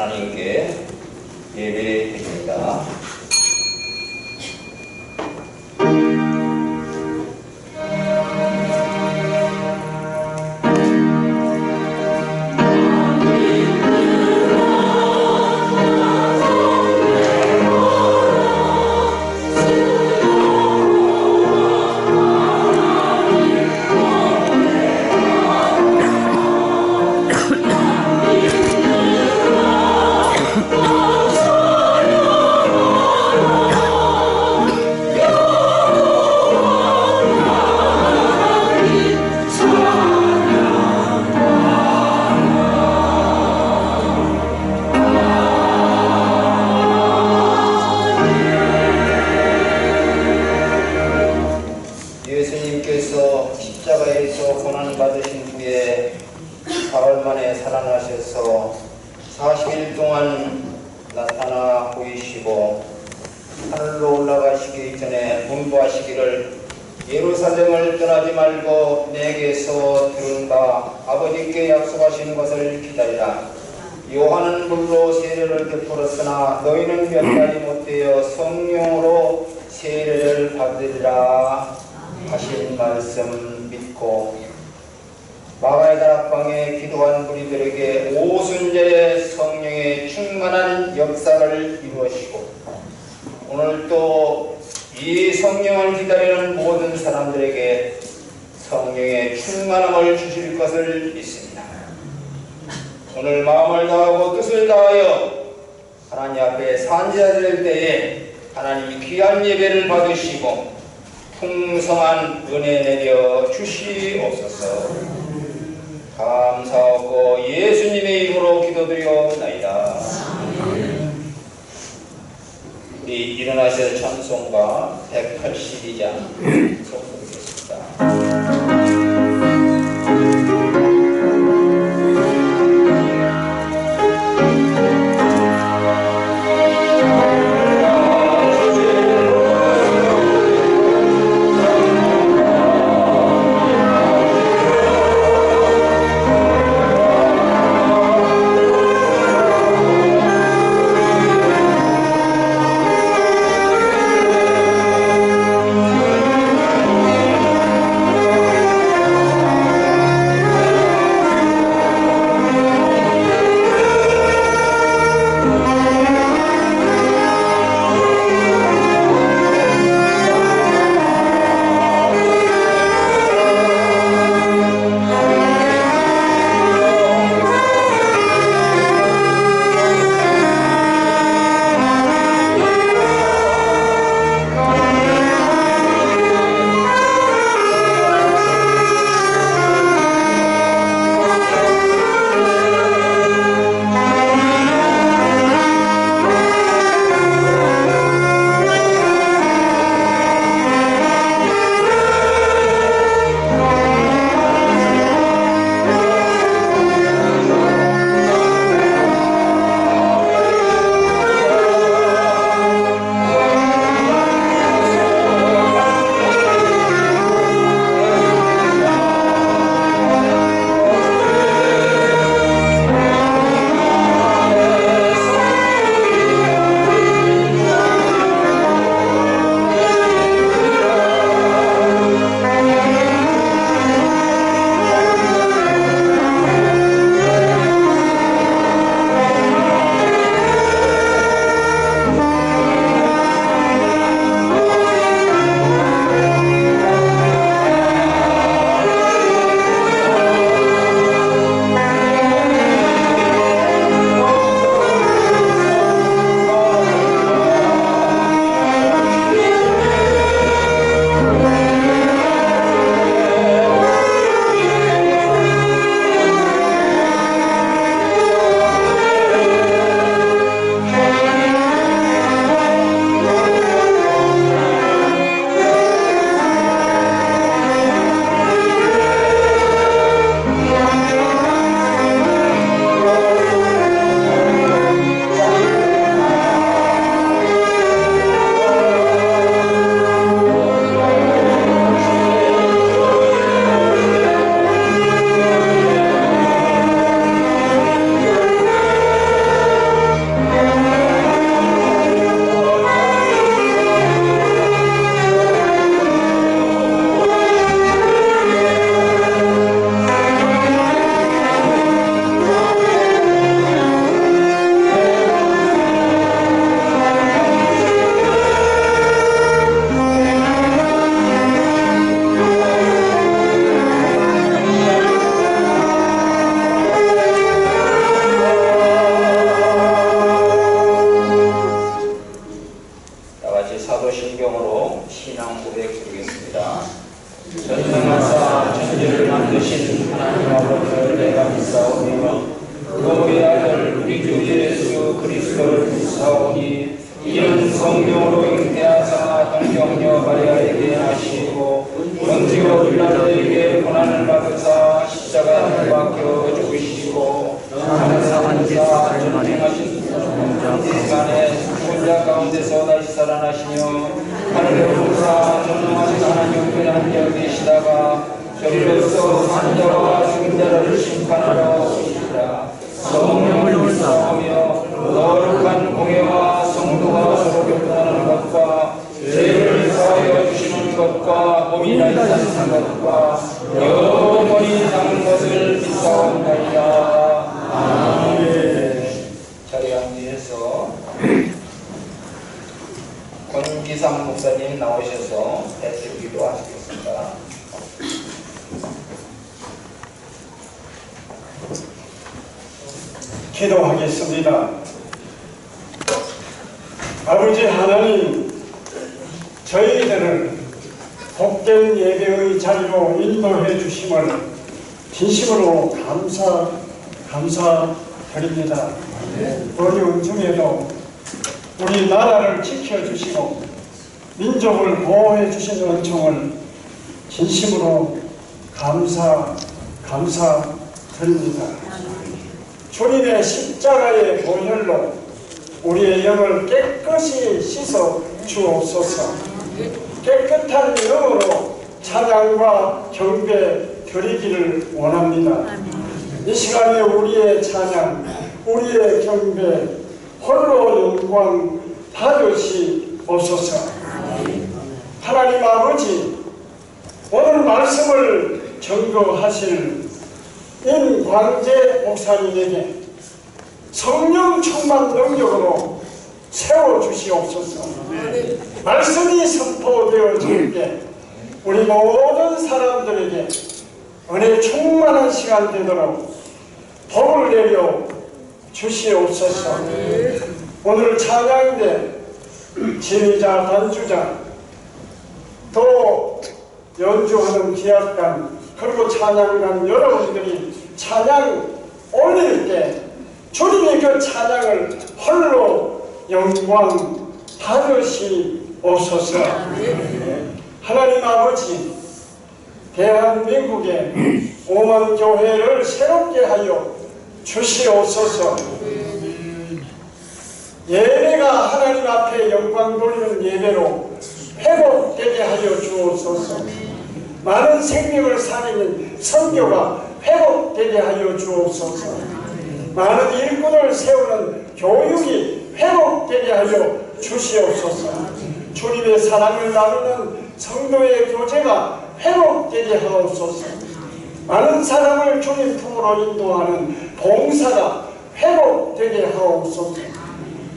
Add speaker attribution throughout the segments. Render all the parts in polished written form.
Speaker 1: 하나님께 예배드립니다. 예수님께서 십자가에서 고난받으신 후에 사흘 만에 살아나셔서 40일 동안 나타나 보이시고 하늘로 올라가시기 전에 분부하시기를 예루살렘을 떠나지 말고 내게서 들은 바 아버지께 약속하신 것을 기다리라. 요한은 물로 세례를 베풀었으나 너희는 몇 달이 못되어 성령으로 세례를 받으리라 하신 말씀 믿고 마가의 다락방에 기도한 무리들에게 오순절에 성령의 충만한 역사를 이루시고 오늘 또 이 성령을 기다리는 모든 사람들에게 성령의 충만함을 주실 것을 믿습니다. 오늘 마음을 다하고 뜻을 다하여 하나님 앞에 산지하실 때에 하나님이 귀한 예배를 받으시고 풍성한 은혜 내려 주시옵소서. 감사하고 예수님의 이름으로 기도드리옵나이다. 우리 일어나셔 찬송가 182장 선포드리겠습니다.
Speaker 2: 주
Speaker 1: 전능하사 천지를 만드신 하나님 아버지를 내가 믿사오며 그의 아들 우리 주 예수 그리스도를 믿사오니 이는 성령으로 잉태하사 동정녀 마리아에게 나시고 본디오 빌라도에게 고난을 받으사 십자가에 못 박혀 죽으시고 하늘에 전능하신 인간의 혼자 가운데서 다시 살아나시며 하늘에 오르사 전능하신 하나님 그냥 계시다가 저리로서 산자와 죽은 자를 심판하러 오시리라. 성령을 믿사오며 거룩한 공예와 성도가 서로 교통하는 것과 죄를 사하여 주시는 것과 몸이 나이사는 것과 영원히 사는 것을 믿사옵나이다. 아멘. 자리 앉으셔서 권기상 목사님 나오셔서 대표기도 하시겠습니다.
Speaker 2: 기도하겠습니다. 아버지 하나님, 저희들을 복된 예배의 자리로 인도해 주심을 진심으로 감사드립니다. 어려운 중에도 우리 나라를 지켜주시고 민족을 보호해 주신 은총을 진심으로 감사드립니다. 주님의 십자가의 보혈로 우리의 영을 깨끗이 씻어 주옵소서. 깨끗한 영으로 찬양과 경배 드리기를 원합니다. 이 시간에 우리의 찬양, 우리의 경배, 홀로 영광 받으시옵소서. 하나님 아버지, 오늘 말씀을 증거하실 임광재 목사님에게 성령 충만 능력으로 세워주시옵소서. 말씀이 선포되어질 때 우리 모든 사람들에게 은혜 충만한 시간 되도록 복을 내려 주시옵소서. 오늘 찬양대 지휘자, 단주자, 또 연주하는 기악단, 그리고 찬양단 여러분들이 찬양 올릴 때 주님의 그 찬양을 홀로 영광 받으시옵소서. 하나님 아버지, 대한민국의 5만 교회를 새롭게 하여 주시옵소서. 예배가 하나님 앞에 영광 돌리는 예배로 회복되게 하여 주옵소서. 많은 생명을 살리는 선교가 회복되게 하여 주옵소서. 많은 일꾼을 세우는 교육이 회복되게 하여 주시옵소서. 주님의 사랑을 나누는 성도의 교제가 회복되게 하옵소서. 많은 사람을 주님 품으로 인도하는 봉사가 회복되게 하옵소서.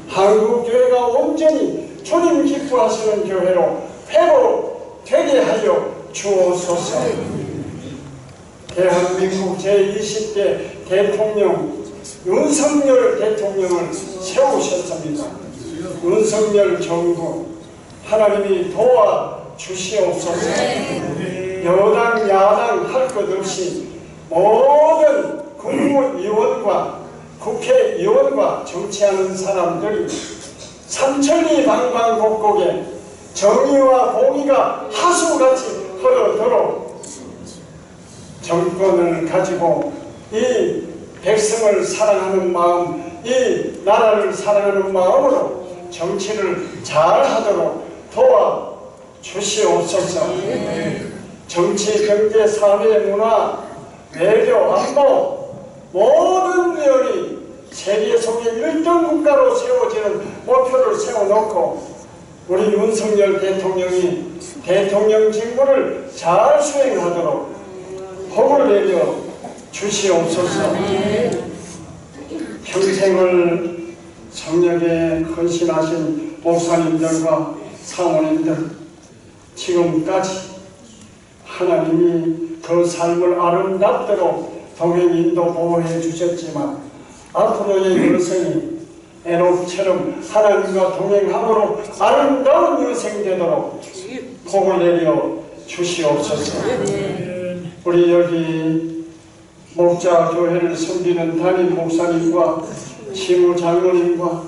Speaker 2: 한국교회가 온전히 주님 기뻐하시는 교회로 회복되게 하여 주옵소서. 대한민국 제20대 대통령 윤석열 대통령을 세우셨습니다. 윤석열 정부 하나님이 도와주시옵소서. 여당 야당 할 것 없이 모든 국무위원과 국회의원과 정치하는 사람들이 삼천리 방방곡곡에 정의와 공의가 하수같이 흐르도록 정권을 가지고 이 백성을 사랑하는 마음, 이 나라를 사랑하는 마음으로 정치를 잘하도록 도와주시옵소서. 정치, 경제, 사회, 문화, 외교, 안보 모든 면이 세계 속에 1등 국가로 세워지는 목표를 세워놓고 우리 윤석열 대통령이 대통령 직무를 잘 수행하도록 복을 내려 주시옵소서. 평생을 성령에 헌신하신 목사님들과 사모님들, 지금까지 하나님이 그 삶을 아름답도록 동행 인도 보호해 주셨지만 앞으로의 여생이 에녹처럼 하나님과 동행함으로 아름다운 여생 되도록 복을 내려 주시옵소서. 우리 여기 목자 교회를 섬기는 담임 목사님과 지무 장로님과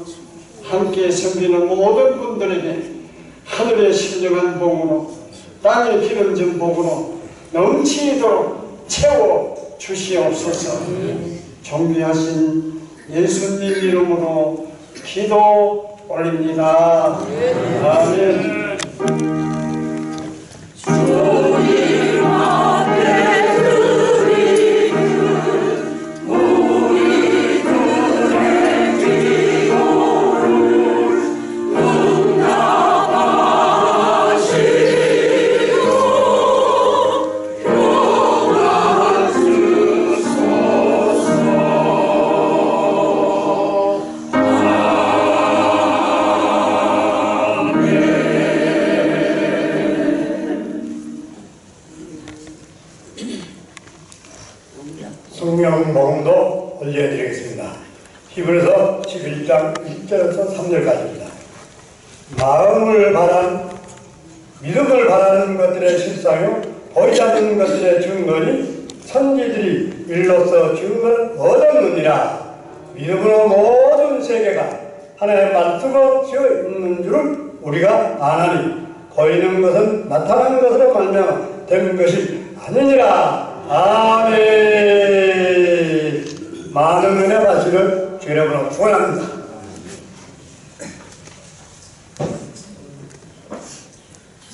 Speaker 2: 함께 섬기는 모든 분들에게 하늘의 신령한 복으로 땅의 기름진 복으로 넘치도록 채워 주시옵소서. 존귀하신 예수님 이름으로 기도 올립니다. 아멘.
Speaker 3: 성령 복음도 올려드리겠습니다. 히브리서 11장 1절에서 3절까지입니다. 마음을 바란 믿음을 바라는 것들의 실상요 보이지 않는 것들의 증거니 선지들이 일로써 증거를 얻었느니라. 믿음으로 모든 세계가 하나님의 말씀으로 지어 있는 줄을 우리가 아나니 보이는 것은 나타난 것으로 말미암아 된 것이 아니니라. 아멘. 많은 은혜 받으시를 주의 이름으로 축원합니다.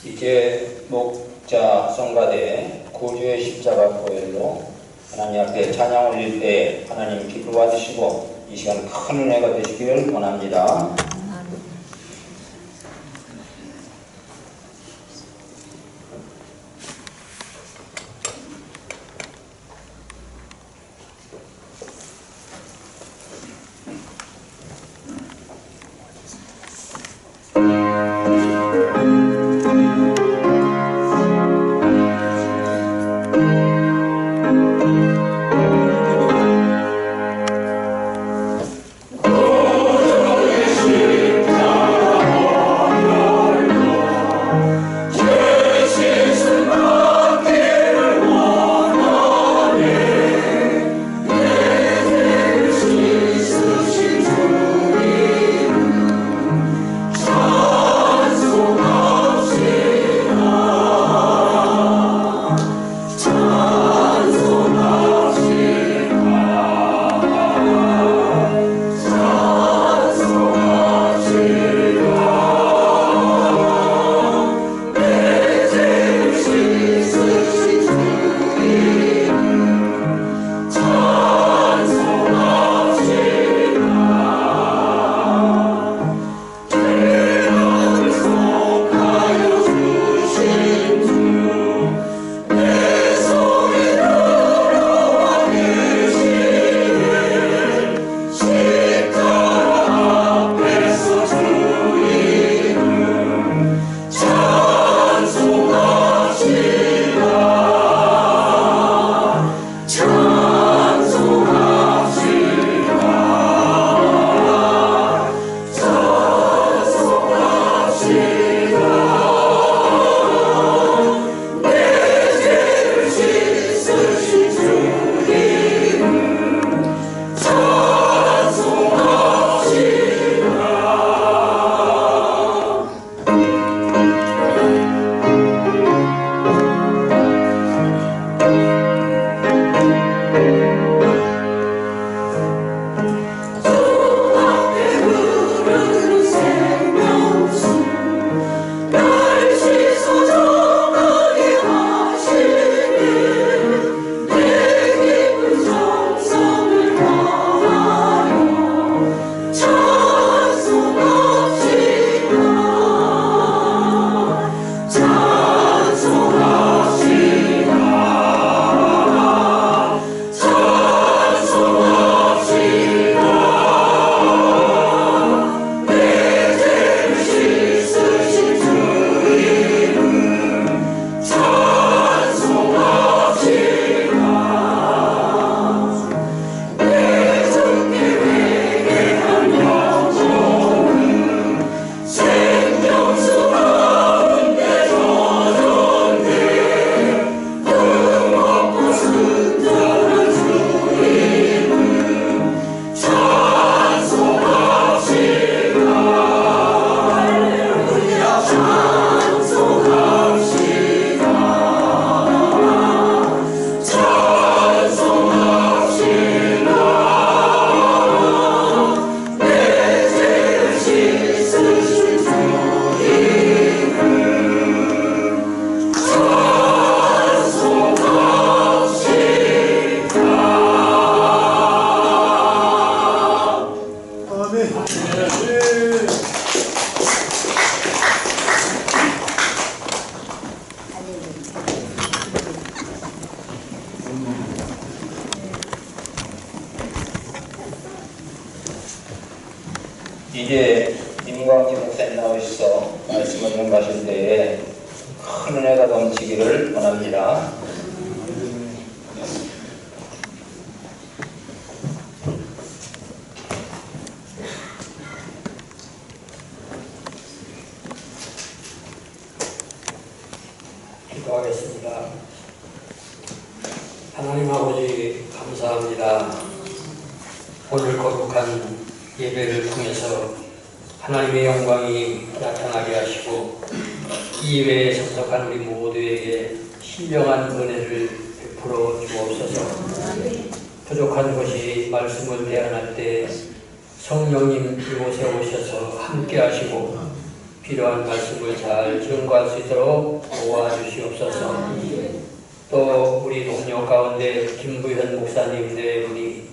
Speaker 1: 이제 목자 성가대 구주의 십자가 고열로 하나님 앞에 찬양 올릴 때 하나님 기뻐 받으시고 이 시간 큰 은혜가 되시기를 원합니다.
Speaker 4: 오
Speaker 1: 이제 임광기 목사님 나오셔서 말씀을 전가하실 때에 큰 은혜가 넘치기를 원합니다.
Speaker 4: 기도하겠습니다. 하나님 아버지 감사합니다. 오늘 거룩한 예배를 통해서 하나님의 영광이 나타나게 하시고 이 예배에 참석한 우리 모두에게 신령한 은혜를 베풀어 주옵소서. 부족한 것이 말씀을 대안할 때 성령님 이곳에 오셔서 함께 하시고 필요한 말씀을 잘 증거할 수 있도록 도와주시옵소서. 또 우리 동료 가운데 김부현 목사님 네 분이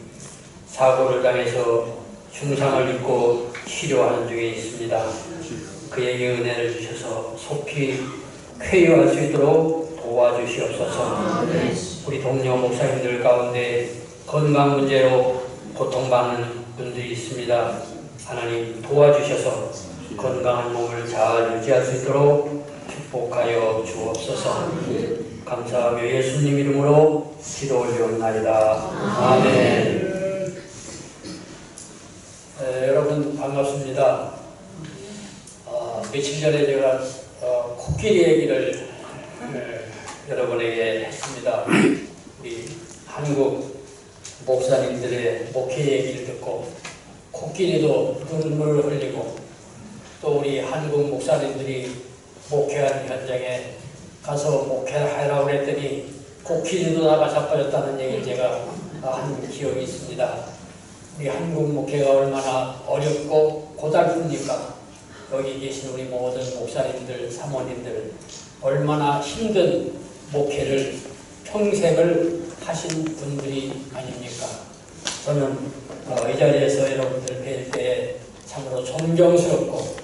Speaker 4: 사고를 당해서 중상을 입고 치료하는 중에 있습니다. 그에게 은혜를 주셔서 속히 쾌유할 수 있도록 도와주시옵소서. 우리 동료 목사님들 가운데 건강 문제로 고통받는 분들이 있습니다. 하나님 도와주셔서 건강한 몸을 잘 유지할 수 있도록 축복하여 주옵소서. 감사하며 예수님 이름으로 기도 올려옵나이다. 아멘. 여러분 반갑습니다. 며칠 전에 제가 코끼리 얘기를 여러분에게 했습니다. 우리 한국 목사님들의 목회 얘기를 듣고 코끼리도 눈물을 흘리고 또 우리 한국 목사님들이 목회하는 현장에 가서 목회하라고 그랬더니 코끼리도 나가 자빠졌다는 얘기를 제가 한 기억이 있습니다. 우리 한국 목회가 얼마나 어렵고 고달픕니까? 여기 계신 우리 모든 목사님들, 사모님들 얼마나 힘든 목회를 평생을 하신 분들이 아닙니까? 저는 이 자리에서 여러분들 뵐 때 참으로 존경스럽고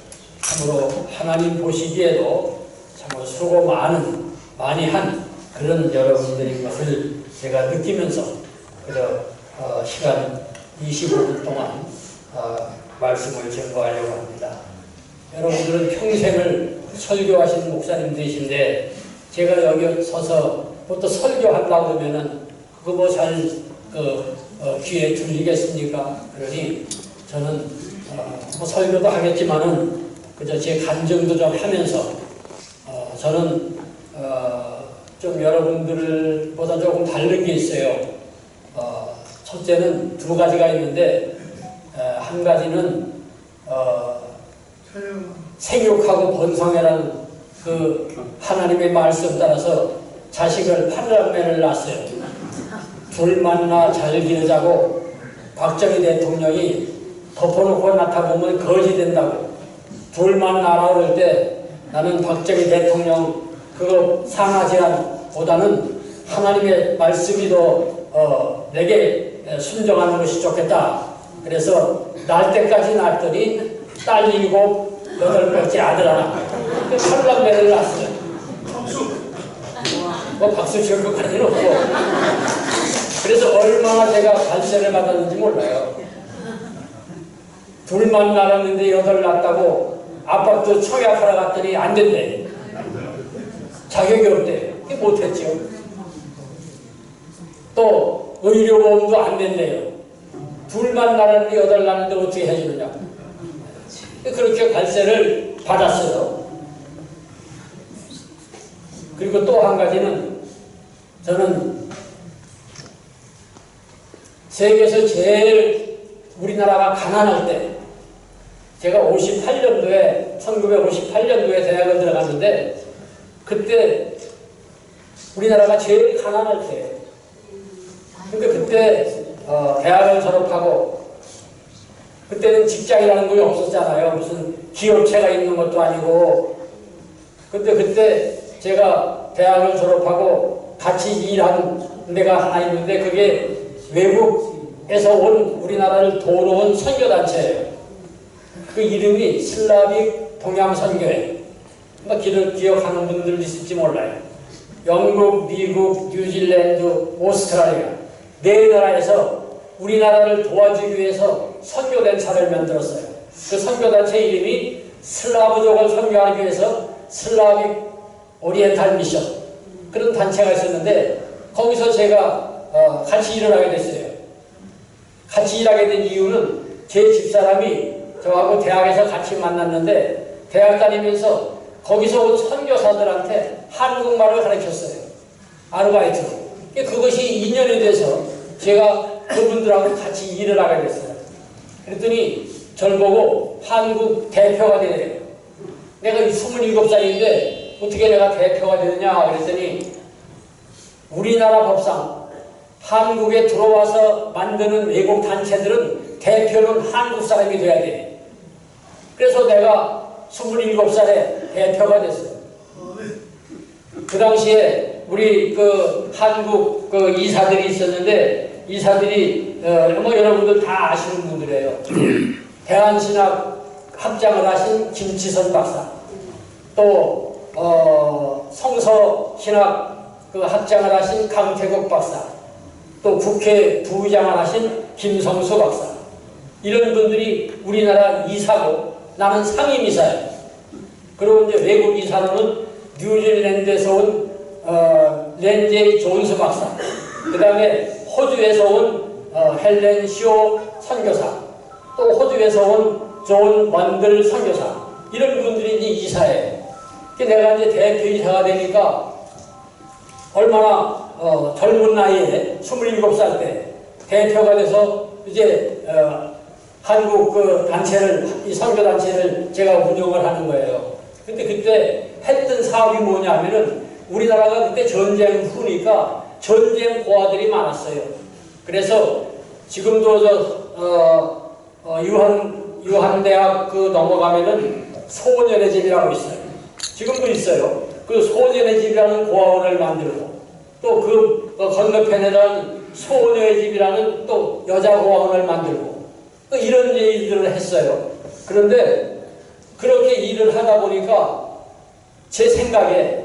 Speaker 4: 참으로 하나님 보시기에도 참으로 수고 많이 한 그런 여러분들인 것을 제가 느끼면서 시간 25분 동안 말씀을 전거하려고 합니다. 여러분들은 평생을 설교하신 목사님들이신데 제가 여기 서서 또 설교한다고 그러면은 그거 뭐 잘 귀에 들리겠습니까? 그러니 저는 뭐 설교도 하겠지만은 그저 제 간증도 좀 하면서 저는 좀 여러분들보다 조금 다른 게 있어요. 첫째는 두 가지가 있는데 한 가지는 생육하고 번성이라는 그 하나님의 말씀 따라서 자식을 판단매를 낳았어요. 둘 만나 잘 기르자고 박정희 대통령이 덮어놓고 나타보면 거지 된다고. 둘만 낳으라고 그럴 때 나는 박정희 대통령 그거 상하 제안보다는 하나님의 말씀이 더 내게 순종하는 것이 좋겠다. 그래서 날 때까지 낳았더니 딸 7, 8번째 아들 하나. 팔남매를 낳았어요. 뭐 박수 칠 것까지는 없고. 그래서 얼마나 제가 관세를 받았는지 몰라요. 둘만 낳았는데 8 낳았다고 아빠도 청약하러 갔더니 안 된대. 자격이 없대. 못했죠. 또 의료보험도 안 된대요. 둘만 낳았는데 8 낳았는데 어떻게 해주느냐. 그렇게 관세를 받았어요. 그리고 또 한 가지는 저는 세계에서 제일 우리나라가 가난할 때 제가 1958년도에 대학을 들어갔는데 그때 우리나라가 제일 가난할 때 근데 그때 대학을 졸업하고 그때는 직장이라는 게 없었잖아요. 무슨 기업체가 있는 것도 아니고. 근데 그때 제가 대학을 졸업하고 같이 일한 데가 하나 있는데 그게 외국에서 온 우리나라를 도우러온 선교단체예요. 그 이름이 슬라빅 동양선교회. 기억하는 분들도 있을지 몰라요. 영국, 미국, 뉴질랜드, 오스트랄리아 네 나라에서 우리나라를 도와주기 위해서 선교단체를 만들었어요. 그 선교단체 이름이 슬라브족을 선교하기 위해서 슬라빅 오리엔탈 미션 그런 단체가 있었는데 거기서 제가 같이 일을 하게 됐어요. 같이 일하게 된 이유는 제 집사람이 저하고 대학에서 같이 만났는데 대학 다니면서 거기서 온 선교사들한테 한국말을 가르쳤어요. 아르바이트로. 그것이 인연이 돼서 제가 그분들하고 같이 일을 하게 됐어요. 그랬더니 저를 보고 한국 대표가 되래요. 내가 27살인데 어떻게 내가 대표가 되느냐 그랬더니 우리나라 법상 한국에 들어와서 만드는 외국 단체들은 대표는 한국 사람이 돼야 돼. 그래서 내가 27살에 대표가 됐어요. 그 당시에 우리 그 한국 그 이사들이 있었는데 이사들이 뭐 여러분들 다 아시는 분들이에요. 대한신학 학장을 하신 김치선 박사, 또 성서신학 그 학장을 하신 강태국 박사, 또 국회 부의장을 하신 김성수 박사, 이런 분들이 우리나라 이사고 나는 상임이사예요. 그리고 이제 외국 이사로는 뉴질랜드에서 온 렌제이 존스 박사, 그 다음에 호주에서 온 헬렌 쇼 선교사, 또 호주에서 온 존 먼들 선교사, 이런 분들이 이제 이사예요. 내가 이제 대표이사가 되니까 얼마나 젊은 나이에 27살 때 대표가 돼서 이제 한국 그 단체를, 이 선교 단체를 제가 운영을 하는 거예요. 근데 그때 했던 사업이 뭐냐면은 우리나라가 그때 전쟁 후니까 전쟁 고아들이 많았어요. 그래서 지금도 유한대학 그 넘어가면은 소년의 집이라고 있어요. 지금도 있어요. 그 소년의 집이라는 고아원을 만들고 또 그 건너편에는 소녀의 집이라는 또 여자 고아원을 만들고 이런 일들을 했어요. 그런데 그렇게 일을 하다 보니까 제 생각에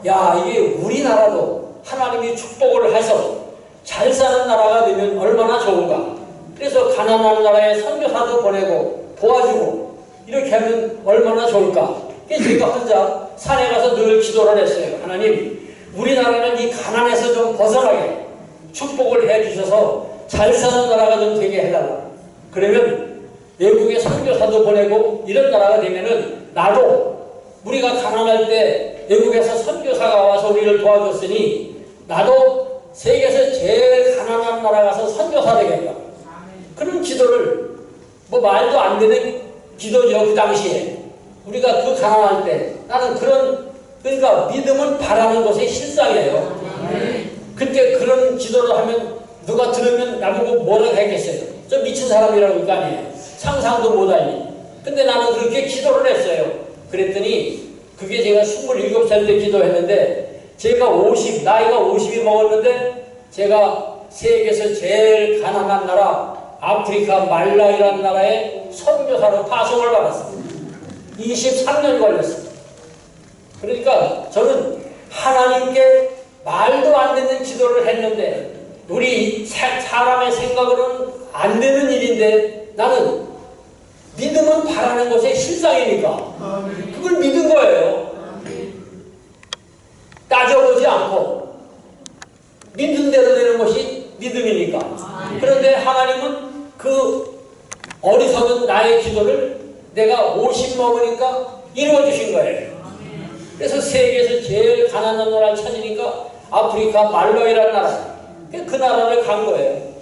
Speaker 4: 야, 이게 우리나라도 하나님이 축복을 해서 잘 사는 나라가 되면 얼마나 좋은가. 그래서 가난한 나라에 선교사도 보내고 도와주고 이렇게 하면 얼마나 좋을까. 그래서 제가 혼자 산에 가서 늘 기도를 했어요. 하나님, 우리나라는 이 가난에서 좀 벗어나게 축복을 해주셔서 잘 사는 나라가 좀 되게 해달라. 그러면 외국에 선교사도 보내고 이런 나라가 되면은 나도 우리가 가난할 때 외국에서 선교사가 와서 우리를 도와줬으니 나도 세계에서 제일 가난한 나라 가서 선교사 되겠다. 그런 기도를 뭐 말도 안 되는 기도죠. 그 당시에 우리가 그 가난할 때 나는 그러니까 믿음은 바라는 것의 실상이에요. 그때 그런 기도를 하면 누가 들으면 나보고 뭐라고 하겠어요. 저 미친 사람이라고 할 거 아니에요. 상상도 못하니. 근데 나는 그렇게 기도를 했어요. 그랬더니 그게 제가 27살 때 기도했는데 제가 나이가 50이 먹었는데 제가 세계에서 제일 가난한 나라 아프리카 말라이라는 나라에 선교사로 파송을 받았어요. 23년 걸렸어요. 그러니까 저는 하나님께 말도 안 되는 기도를 했는데 우리 사람의 생각으로는 안 되는 일인데 나는 믿음은 바라는 것의 실상이니까 그걸 믿은 거예요. 따져보지 않고 믿는 대로 되는 것이 믿음이니까. 그런데 하나님은 그 어리석은 나의 기도를 내가 50 먹으니까 이루어주신 거예요. 그래서 세계에서 제일 가난한 나라를 찾으니까 아프리카 말라위라는 나라, 그 나라를 간 거예요.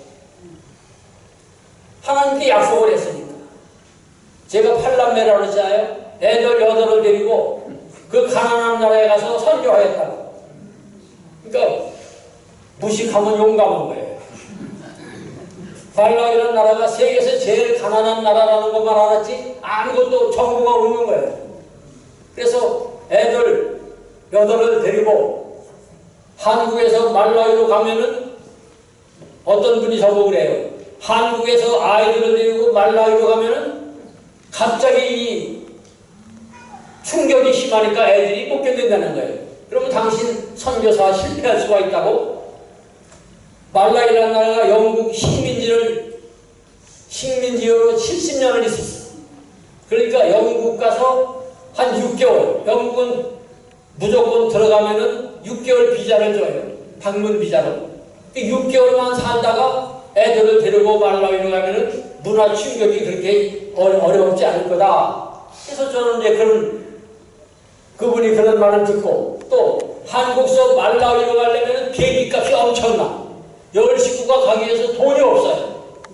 Speaker 4: 하나님께 약속을 했으니까. 제가 8남매라고 그랬잖아요. 애들 8을 데리고 그 가난한 나라에 가서 선교하겠다고. 그러니까 무식하면 용감한 거예요. 말라위라는 나라가 세계에서 제일 가난한 나라라는 것만 알았지 아무것도 정보가 없는 거예요. 그래서 애들 8을 데리고 한국에서 말라위로 가면은 어떤 분이 저보고 그래요. 한국에서 아이들을 데리고 말라위로 가면은 갑자기 이 충격이 심하니까 애들이 못 견딘다는 거예요. 그러면 당신 선교사 실패할 수가 있다고? 말라위라는 나라가 영국 식민지로 70년을 있었어. 그러니까 영국 가서 한 6개월, 영국은 무조건 들어가면은 6개월 비자를 줘요. 방문 비자로. 6개월만 살다가 애들을 데리고 말라위로 가면은 문화 충격이 그렇게 어렵지 않을 거다. 그래서 저는 이제 그분이 그런 말을 듣고, 또 한국서 말라위로 가려면 비행기 값이 엄청나. 여월 식구가 가기 위해서 돈이 없어요.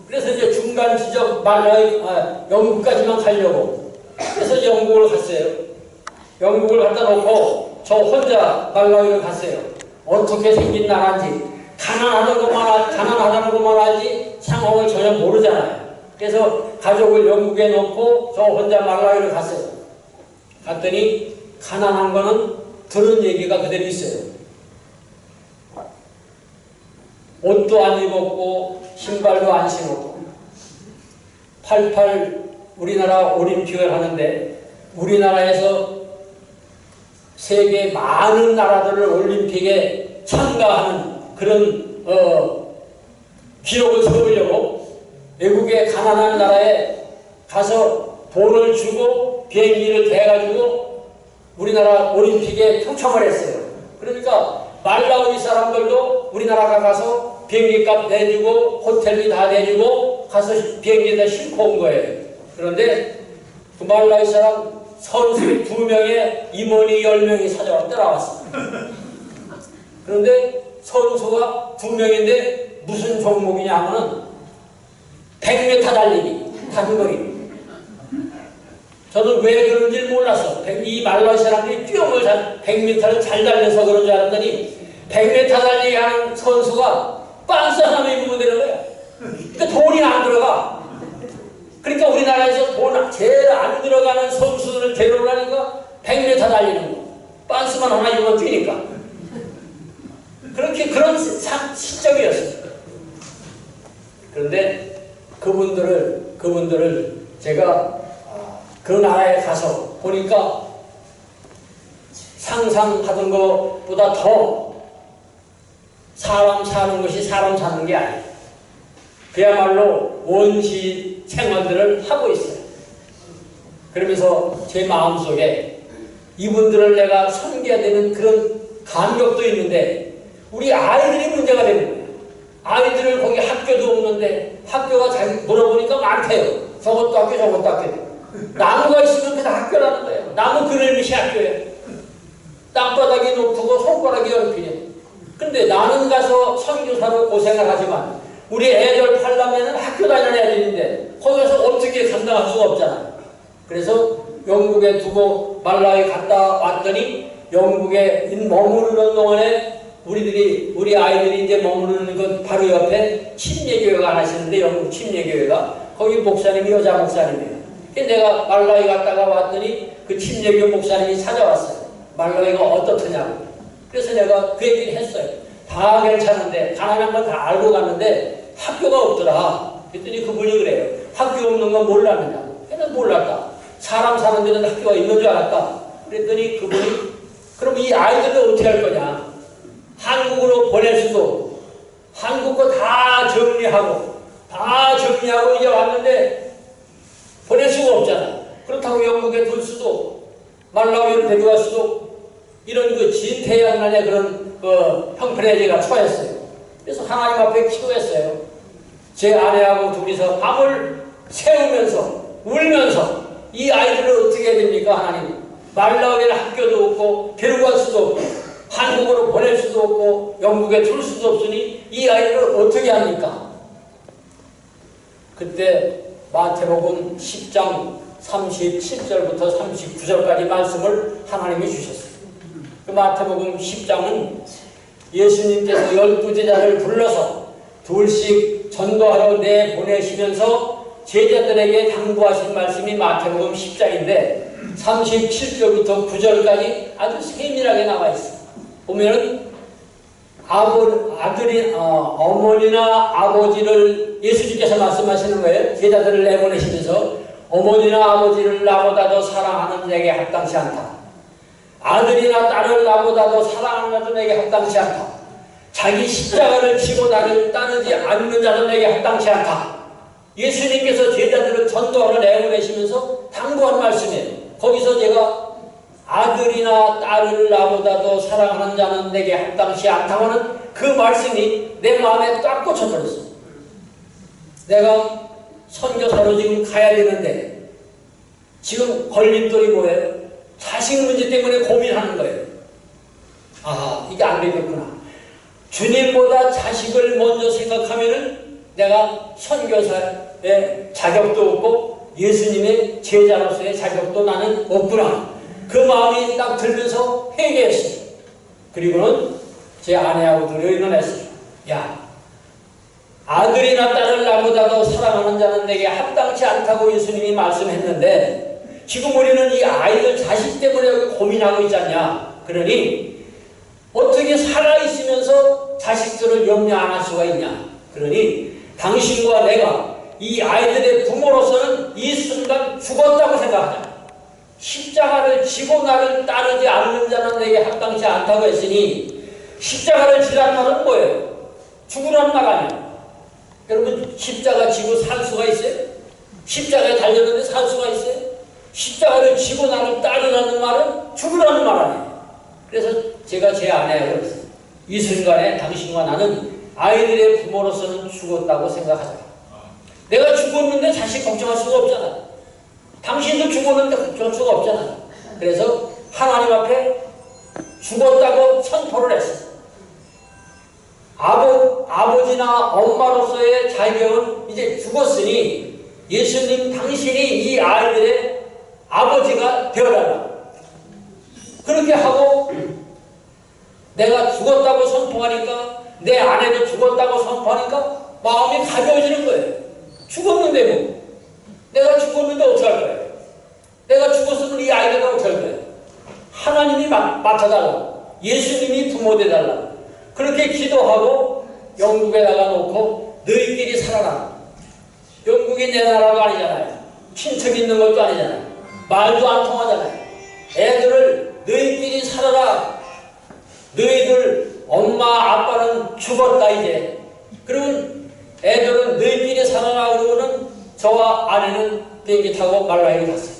Speaker 4: 그래서 이제 중간 지점 영국까지만 가려고. 그래서 영국을 갔어요. 영국을 갖다 놓고 저 혼자 말라위로 갔어요. 어떻게 생긴 나라인지, 가난하다는 것만 알지 상황을 전혀 모르잖아요. 그래서 가족을 영국에 놓고 저 혼자 말라위로 갔어요. 갔더니 가난한 거는 들은 얘기가 그대로 있어요. 옷도 안 입었고 신발도 안 신었고 88 우리나라 올림픽을 하는데 우리나라에서 세계 많은 나라들을 올림픽에 참가하는 그런 기록을 세우려고 외국의 가난한 나라에 가서 돈을 주고 비행기를 대가지고 우리나라 올림픽에 초청을 했어요. 그러니까 말라위 사람들도 우리나라가 가서 비행기값 내주고 호텔비 다 내주고 가서 비행기에다 싣고 온 거예요. 그런데 그 말라위 사람 선수 2명에 임원이 10명이 사자로 따라왔어요. 그런데 선수가 2명인데 무슨 종목이냐 하면은 100m 달리기, 단거리. 저는 왜 그런지 몰랐어. 이 말라위 사람들이 뛰어을 100m를 잘 달려서 그런 줄 알았더니 100m 달리기 하는 선수가 빤스 하나 입으면 되는 거야. 그러니까 돈이 안 들어가. 그러니까 우리나라에서 돈 제일 안 들어가는 선수들을 데려오려니까 100m 달리는 거. 빤스만 하나 입으면 뛰니까. 그런 시점이었어요. 그런데 그분들을 제가 그 나라에 가서 보니까 상상하던 것보다 더 사람 사는 것이 사람 사는 게 아니에요. 그야말로 원시 생활들을 하고 있어요. 그러면서 제 마음속에 이분들을 내가 섬겨야 되는 그런 감격도 있는데 우리 아이들이 문제가 되는 거예요. 아이들을 거기 학교도 없는데 학교가 잘 물어보니까 많대요. 저것도 학교 저것도 학교. 나무가 있으면 그냥 학교라는 거예요. 나무 그늘밑이 학교예요. 땅바닥이 높고 손가락이 연필이에요. 근데 나는 가서 선교사로 고생을 하지만 우리 애들 팔려면 학교 다니는 애들인데 거기 가서 어떻게 감당할 수가 없잖아요. 그래서 영국에 두고 말라위 갔다 왔더니 영국에 머무르는 동안에 우리 아이들이 이제 머무르는 것 바로 옆에 침례교회가 하나 있는데 영국 침례교회가 거기 목사님이 여자 목사님이에요. 내가 말라위 갔다가 왔더니 그 침례교 목사님이 찾아왔어요. 말라위가 어떻더냐고. 그래서 내가 그 얘기를 했어요. 다 괜찮은데 가난한 건 다 알고 갔는데 학교가 없더라. 그랬더니 그분이 그래요. 학교 없는 건 몰랐느냐고. 걔는 몰랐다. 사람 사는 데는 학교가 있는 줄 알았다. 그랬더니 그분이 그럼 이 아이들을 어떻게 할 거냐. 한국으로 보낼 수도 한국 거 다 정리하고 이제 왔는데 보낼 수가 없잖아. 그렇다고 영국에 둘 수도 말라위를 데려갈 수도 이런 그 진퇴양난의 그런 형편에 제가 처했어요. 그래서 하나님 앞에 기도했어요. 제 아내하고 둘이서 밤을 새우면서 울면서 이 아이들을 어떻게 해야 됩니까 하나님. 말라위에 학교도 없고 데려갈 수도 없고 한국으로 보낼 수도 없고 영국에 둘 수도 없으니 이 아이들을 어떻게 합니까? 그때 마태복음 10장 37절부터 39절까지 말씀을 하나님이 주셨어요. 그 마태복음 10장은 예수님께서 12제자를 불러서 둘씩 전도하러 내보내시면서 제자들에게 당부하신 말씀이 마태복음 10장인데 37절부터 9절까지 아주 세밀하게 나와 있어요. 보면은 어머니나 아버지를 예수님께서 말씀하시는 거예요. 제자들을 내보내시면서 어머니나 아버지를 나보다 더 사랑하는 자에게 합당치 않다. 아들이나 딸을 나보다 더 사랑하는 자도 내게 합당치 않다. 자기 십자가를 지고 나를 따르지 않는 자도 내게 합당치 않다. 예수님께서 제자들을 전도하러 내보내시면서 당부한 말씀이에요. 거기서 제가 아들이나 딸을 나보다도 사랑하는 자는 내게 합당치 않다고 하는 그 말씀이 내 마음에 딱 꽂혀버렸어요. 내가 선교사로 지금 가야 되는데 지금 걸림돌이 뭐예요? 자식 문제 때문에 고민하는 거예요. 아, 이게 안 되겠구나. 주님보다 자식을 먼저 생각하면은 내가 선교사의 자격도 없고 예수님의 제자로서의 자격도 나는 없구나. 그 마음이 딱 들면서 회개했어요. 그리고는 제 아내하고 둘이 의논했어요. 야, 아들이나 딸을 나보다도 사랑하는 자는 내게 합당치 않다고 예수님이 말씀했는데 지금 우리는 이 아이들 자식 때문에 여기 고민하고 있지 않냐. 그러니 어떻게 살아있으면서 자식들을 염려 안 할 수가 있냐. 그러니 당신과 내가 이 아이들의 부모로서는 이 순간 죽었다고 생각하자. 십자가를 지고 나를 따르지 않는 자는 내게 합당치 않다고 했으니 십자가를 지라는 말은 뭐예요? 죽으라는 말 아니에요. 여러분 십자가 지고 살 수가 있어요? 십자가에 달렸는데 살 수가 있어요? 십자가를 지고 나를 따르라는 말은 죽으라는 말 아니에요. 그래서 제가 제 아내하고 그랬어요. 이 순간에 당신과 나는 아이들의 부모로서는 죽었다고 생각하자. 내가 죽었는데 자식 걱정할 수가 없잖아. 당신도 죽었는데 걱정할 수가 없잖아. 그래서 하나님 앞에 죽었다고 선포를 했어. 아버지나 엄마로서의 자격은 이제 죽었으니 예수님 당신이 이 아이들의 아버지가 되어달라. 그렇게 하고 내가 죽었다고 선포하니까 내 아내도 죽었다고 선포하니까 마음이 가벼워지는 거예요. 죽었는데 뭐. 내가 죽었는데 어떡할 거예요? 내가 죽었으면 이 아이가 어떡할 거예요? 하나님이 맡아달라. 예수님이 부모 되달라. 그렇게 기도하고 영국에다가 놓고 너희끼리 살아라. 영국이 내 나라가 아니잖아요. 친척 있는 것도 아니잖아요. 말도 안 통하잖아요. 애들을 너희끼리 살아라. 너희들 엄마 아빠는 죽었다 이제. 그러면 애들은 너희끼리 살아라. 그러고는 저와 아내는 비행기 타고 말라이로 갔어요.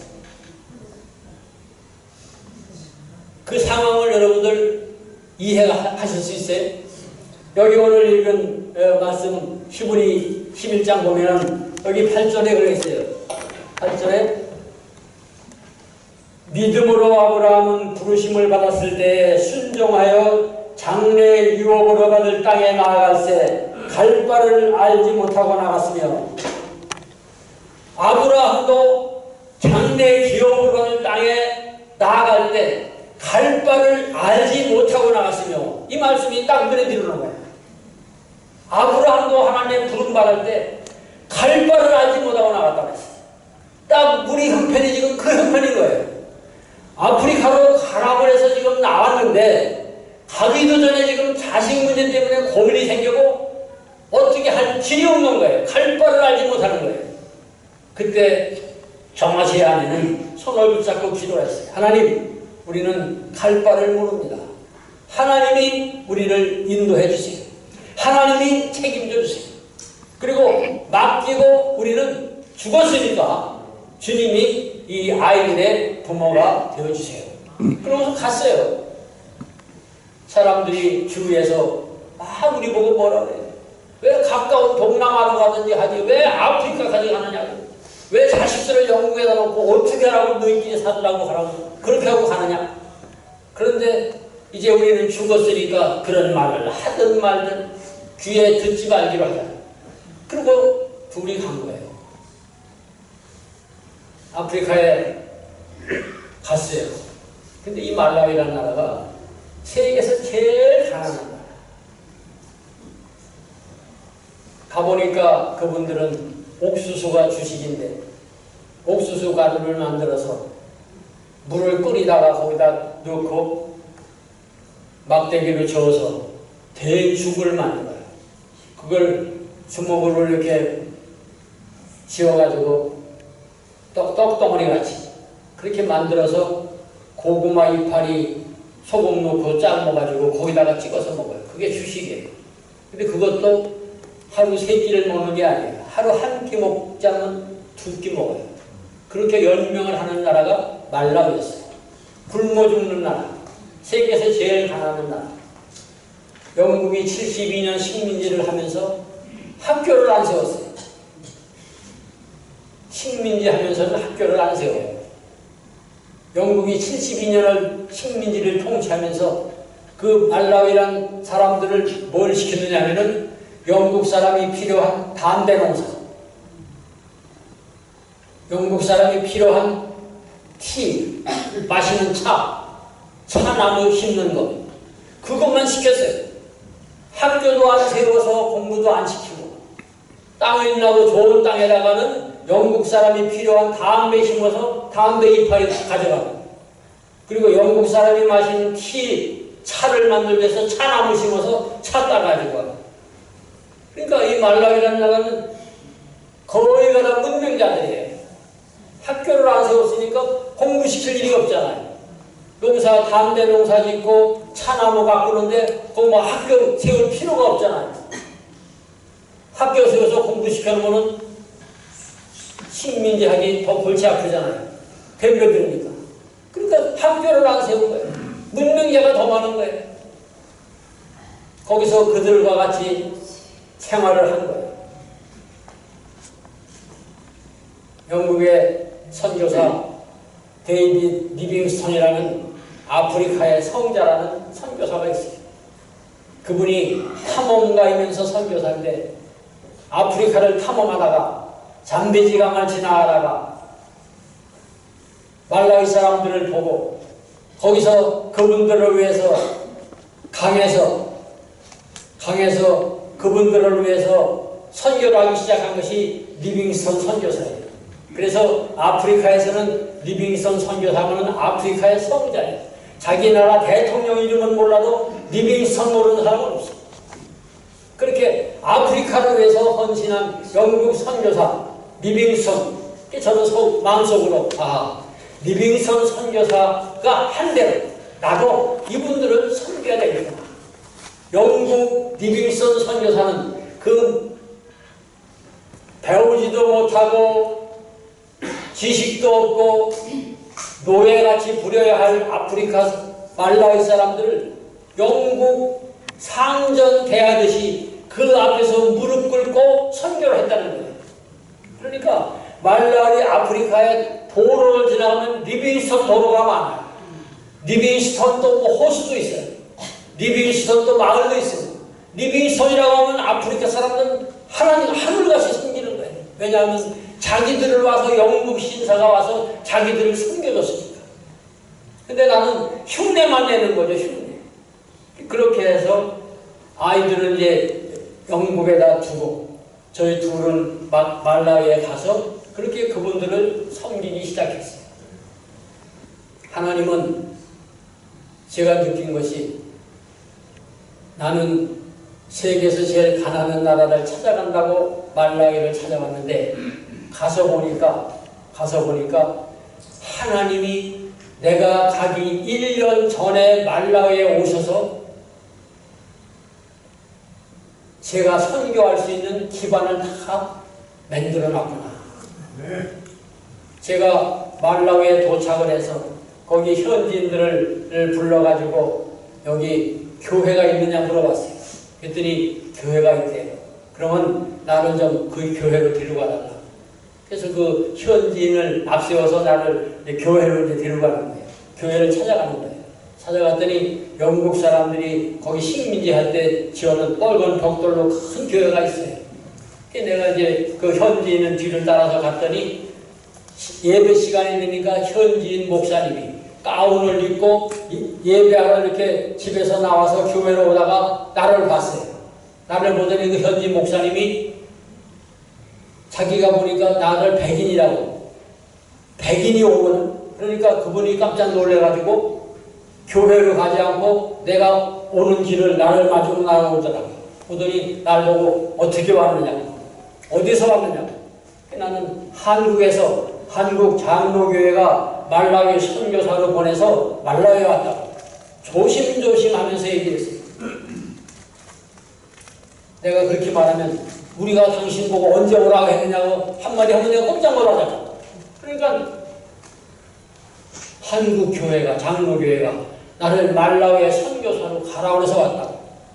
Speaker 4: 그 상황을 여러분들 이해하실 수 있어요? 여기 오늘 읽은 말씀 히브리 11장 보면 여기 8절에 그래 있어요. 8절에 믿음으로 아브라함은 부르심을 받았을 때 순종하여 장래 유업으로 받을 땅에 나아갈새 갈 바를 알지 못하고 나갔으며 아브라함도 장래 기업으로 받을 땅에 나아갈 때 갈 바를 알지 못하고 나갔으며 이 말씀이 딱 눈에 들어오는 거예요. 아브라함도 하나님의 부름 받을 때 갈 바를 알지 못하고 나갔다고 했어요. 딱 우리 형편이 지금 그 형편인 거예요. 아프리카로 가라고 해서 지금 나왔는데 가기도 전에 지금 자식 문제 때문에 고민이 생기고 어떻게 할 길이 없는 거예요. 갈 바를 알지 못하는 거예요. 그때 정화시의 아내는 손을 붙잡고 기도를 했어요. 하나님, 우리는 갈 바를 모릅니다. 하나님이 우리를 인도해 주세요. 하나님이 책임져 주세요. 그리고 맡기고 우리는 죽었으니까 주님이 이 아이들의 부모가 되어주세요. 그러고서 갔어요. 사람들이 주위에서 우리 보고 뭐라 그래요. 왜 가까운 동남아로 가든지 하지 왜 아프리카까지 가느냐고. 왜 자식들을 영국에다 놓고 어떻게 하라고 너희끼리 살으라고 하라고 그렇게 하고 가느냐. 그런데 이제 우리는 죽었으니까 그런 말을 하든 말든 귀에 듣지 말기로 하자. 그리고 둘이 간 거예요. 아프리카에 갔어요. 근데 이 말라위라는 나라가 세계에서 제일 가난한 나라. 가보니까 그분들은 옥수수가 주식인데 옥수수 가루를 만들어서 물을 끓이다가 거기다 넣고 막대기를 저어서 대죽을 만들어요. 그걸 주먹으로 이렇게 지어가지고 떡덩어리 같이 그렇게 만들어서 고구마 이파리 소금 넣고 삶아가지고 거기다가 찍어서 먹어요. 그게 주식이에요. 근데 그것도 하루 3끼를 먹는 게 아니에요. 하루 한 끼 먹자면 2끼 먹어요. 그렇게 연명을 하는 나라가 말라위였어요. 굶어 죽는 나라. 세계에서 제일 가난한 나라. 영국이 72년 식민지를 하면서 학교를 안 세웠어요. 식민지 하면서는 학교를 안 세워요. 영국이 72년을 식민지를 통치하면서 그 말라위란 사람들을 뭘 시켰느냐 하면은 영국 사람이 필요한 담배 농사, 영국 사람이 필요한 티, 마시는 차나무 심는 것, 그것만 시켰어요. 학교도 안 세워서 공부도 안 시키고, 땅을 있나고 좋은 땅에다가는 영국 사람이 필요한 담배 심어서 담배 이파리 가져가고, 그리고 영국 사람이 마시는 차를 만들기 위해서 차나무 심어서 차 따가지고 가고. 그러니까 이 말라위라는 나라는 거의가 다 문명자들이에요. 학교를 안 세웠으니까 공부시킬 일이 없잖아요. 담배 농사 짓고 차나무 가꾸는데 그 뭐 학교 세울 필요가 없잖아요. 학교 세워서 공부시켜놓으면 식민지 하기 더 골치 아프잖아요. 덤벼들으니까. 그러니까 학교를 안 세운 거예요. 문명자가 더 많은 거예요. 거기서 그들과 같이 생활을 한 거예요. 영국의 선교사 데이빗 리빙스턴이라는 아프리카의 성자라는 선교사가 있어요. 그분이 탐험가이면서 선교사인데 아프리카를 탐험하다가 잠베지강을 지나가다가 말라위 사람들을 보고 거기서 그분들을 위해서 강에서 그분들을 위해서 선교를 하기 시작한 것이 리빙스턴 선교사예요. 그래서 아프리카에서는 리빙스턴 선교사는 아프리카의 성자예요. 자기 나라 대통령 이름은 몰라도 리빙스턴 모르는 사람은 없어요. 그렇게 아프리카를 위해서 헌신한 영국 선교사 리빙스턴, 저는 마음속으로 리빙스턴 선교사가 한 대로 나도 이분들을 섬겨야 되겠구나. 영국 리빙스턴 선교사는 그 배우지도 못하고 지식도 없고 노예같이 부려야 할 아프리카 말라위 사람들을 영국 상전 대하듯이 그 앞에서 무릎 꿇고 선교를 했다는 거예요. 그러니까 말라위 아프리카에 도로를 지나가면 리빙스턴 도로가 많아요. 리빙스턴도 호수도 있어요. 리빙스턴도 마을도 있어요. 리빙스턴이라고 하면 아프리카 사람들은 하나님 하늘같이 섬기는 거예요. 왜냐하면 자기들을 와서 영국 신사가 와서 자기들을 섬겨줬으니까. 근데 나는 흉내만 내는 거죠, 흉내. 그렇게 해서 아이들을 이제 영국에다 두고 저희 둘은 말라위에 가서 그렇게 그분들을 섬기기 시작했어요. 하나님은 제가 느낀 것이 나는 세계에서 제일 가난한 나라를 찾아간다고 말라위를 찾아왔는데 가서 보니까 하나님이 내가 가기 1년 전에 말라위에 오셔서 제가 선교할 수 있는 기반을 다 만들어 놨구나. 제가 말라위에 도착을 해서 거기 현지인들을 불러가지고 여기 교회가 있느냐 물어봤어요. 그랬더니 교회가 있대요. 그러면 나를 좀 그 교회로 데려가달라. 그래서 그 현지인을 앞세워서 나를 교회로 이제 데려가는 거예요. 교회를 찾아가는 거예요. 찾아갔더니 영국 사람들이 거기 식민지 할 때 지어놓은 빨간 벽돌로 큰 교회가 있어요. 내가 이제 그 현지인은 뒤를 따라서 갔더니 예배 시간이 되니까 현지인 목사님이 가운을 입고 예배하러 이렇게 집에서 나와서 교회로 오다가 나를 봤어요. 나를 보더니 그 현지 목사님이 자기가 보니까 나를 백인이라고. 백인이 오거든. 그러니까 그분이 깜짝 놀래가지고 교회로 가지 않고 내가 오는 길을 나를 마주고 나오더라고요. 보더니 날 보고 어떻게 왔느냐고. 어디서 왔느냐고. 나는 한국 장로교회가 말라위 선교사로 보내서 말라위에 왔다고. 조심조심 하면서 얘기했어요. 내가 그렇게 말하면 우리가 당신 보고 언제 오라고 했느냐고 한마디 하면 내가 꼼짝 못하잖아. 그러니까 한국교회가, 장로교회가 나를 말라위의 선교사로 가라고 해서 왔다.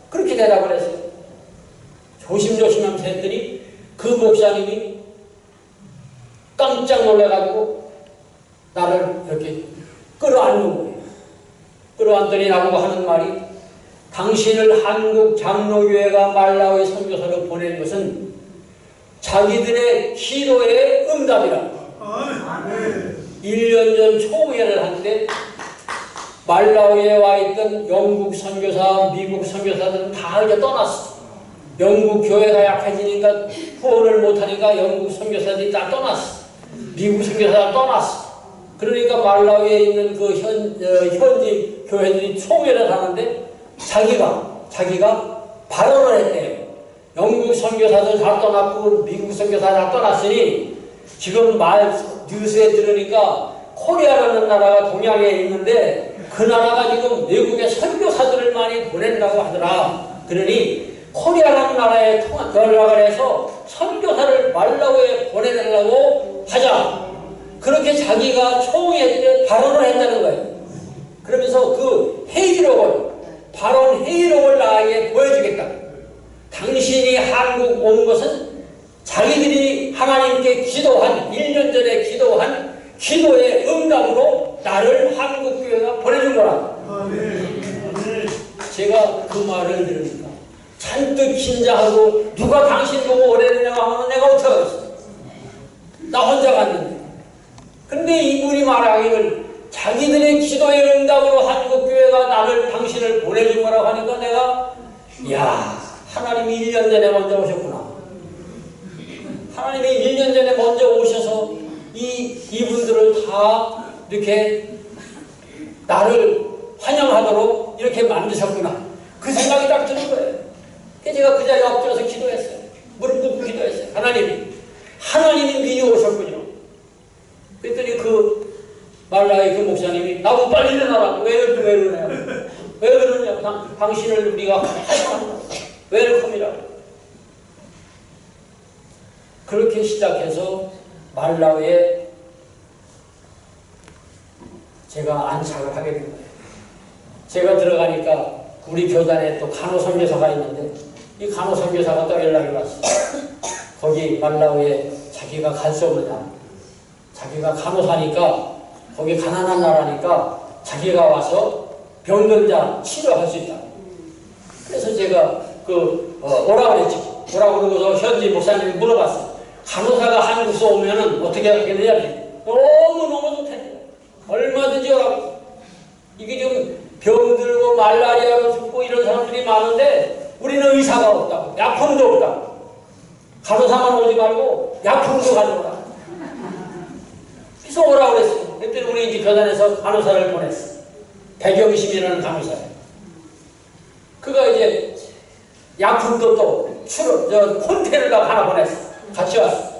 Speaker 4: 그렇게 대답을 했어요. 조심조심하면서 했더니 그 목사님이 깜짝 놀래가지고 나를 이렇게 끌어안는 거예요. 끌어안더니 나보고 하는 말이, 당신을 한국 장로교회가 말라위 선교사로 보낸 것은 자기들의 기도의 응답이라. 1년 전 총회를 하는데 말라위에 와 있던 영국 선교사, 미국 선교사들은 다 이제 떠났어. 영국 교회가 약해지니까 후원을 못하니까 영국 선교사들이 다 떠났어. 미국 선교사가 떠났어. 그러니까 말라위에 있는 그 현지 교회들이 총회를 하는데 자기가 발언을 했대요. 영국 선교사들 다 떠났고 미국 선교사 다 떠났으니 지금 뉴스에 들으니까 코리아라는 나라가 동양에 있는데 그 나라가 지금 외국에 선교사들을 많이 보낸다고 하더라. 그러니 코리아라는 나라에 연락을 해서 선교사를 말라위에 보내달라고 하자. 그렇게 자기가 총회에 발언을 했다는 거예요. 그러면서 그 회의록을, 발언 회의록을 나에게 보여주겠다. 당신이 한국 온 것은 자기들이 하나님께 기도한, 1년 전에 기도한 기도의 응답으로 나를 한국교회가 보내준 거라. 제가 그 말을 들으니까 잔뜩 긴장하고, 누가 당신 보고 오래되냐고 하면 내가 어떡하겠어. 나 혼자 갔는데. 근데 이분이 말하기를 자기들의 기도의 응답으로 한국교회가 나를, 당신을 보내준 거라고 하니까 내가, 야, 하나님이 1년 전에 먼저 오셨구나. 하나님이 1년 전에 먼저 오셔서 이분들을 다 이렇게 나를 환영하도록 이렇게 만드셨구나. 그 생각이 딱 드는 거예요. 그래서 제가 그 자리에 엎드려서 기도했어요. 무릎 꿇고 기도했어요. 하나님이 미리 오셨군요. 그랬더니 그 말라위 그 목사님이 나보고 빨리 일어나라. 왜 그러냐. 왜 그러냐. 당신을 우리가 환영한다. 웰컴이라고. 그렇게 시작해서 말라위에 제가 안착을 하게 된 거예요. 제가 들어가니까 우리 교단에 또 간호선교사가 있는데 이 간호선교사가 또 연락이 왔어요. 거기 말라위에 자기가 갈 수 없느냐. 자기가 간호사니까 거기 가난한 나라니까 자기가 와서 병든자 치료할 수 있다. 그래서 제가 오라고 그랬지. 오라고 그러고서 현지 목사님이 물어봤어요. 간호사가 한국에서 오면은 어떻게 하겠느냐. 너무너무 좋대. 얼마든지 오라고. 이게 지금 병들고 말라리아로 죽고 이런 사람들이 많은데 우리는 의사가 없다고. 약품도 없다고. 간호사만 오지 말고 약품도 가져오라. 그래서 오라고 그랬어요. 그때 우리 이제 교단에서 간호사를 보냈어. 백영심이라는 간호사예요. 그가 이제 약품도 또 콘테이너가 하나 보냈어. 같이 왔어.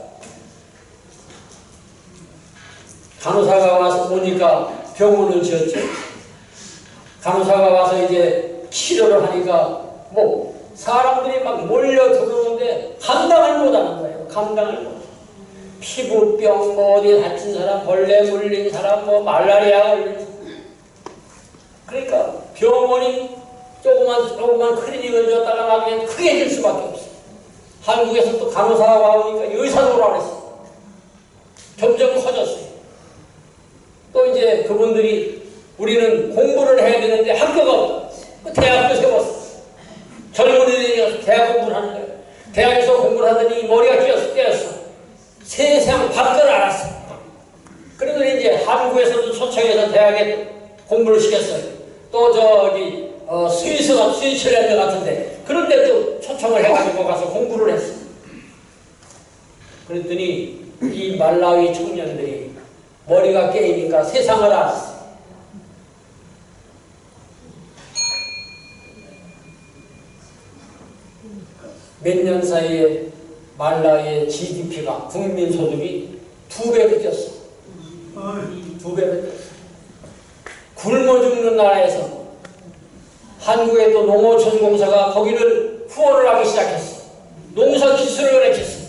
Speaker 4: 간호사가 와서 오니까 병원을 지었죠. 간호사가 와서 이제 치료를 하니까 뭐 사람들이 막 몰려 들어오는데 감당을 못하는 거예요. 감당을 못. 피부병, 뭐 어디 다친 사람, 벌레 물린 사람, 뭐 말라리아 걸린 사람. 그러니까 병원이 조그만 클리닉을 줬다가 나중에 크게 질 수밖에 없어. 한국에서 또 간호사가 와오니까 의사도 오라고 했어. 점점 커졌어요. 또 이제 그분들이 우리는 공부를 해야 되는데 학교가 없다. 그 대학도 세웠어. 젊은이들이 대학 공부를 하는 거예요. 대학에서 공부를 하더니 머리가 깨었어. 세상 밖을 알았어. 그래서 이제 한국에서도 초청해서 대학에 공부를 시켰어요. 또 저기 스위스랜드 같은데 그런 데 또 초청을 해가지고 가서 공부를 했어. 그랬더니 이 말라위 청년들이 머리가 깨이니까 세상을 알았어. 몇 년 사이에 말라위의 GDP가, 국민소득이 2배로 뛰었어. 2배로 뛰었어. 굶어 죽는 나라에서 한국의 또 농어촌공사가 거기를 후원을 하기 시작했어. 농사 기술을 가르쳤어요.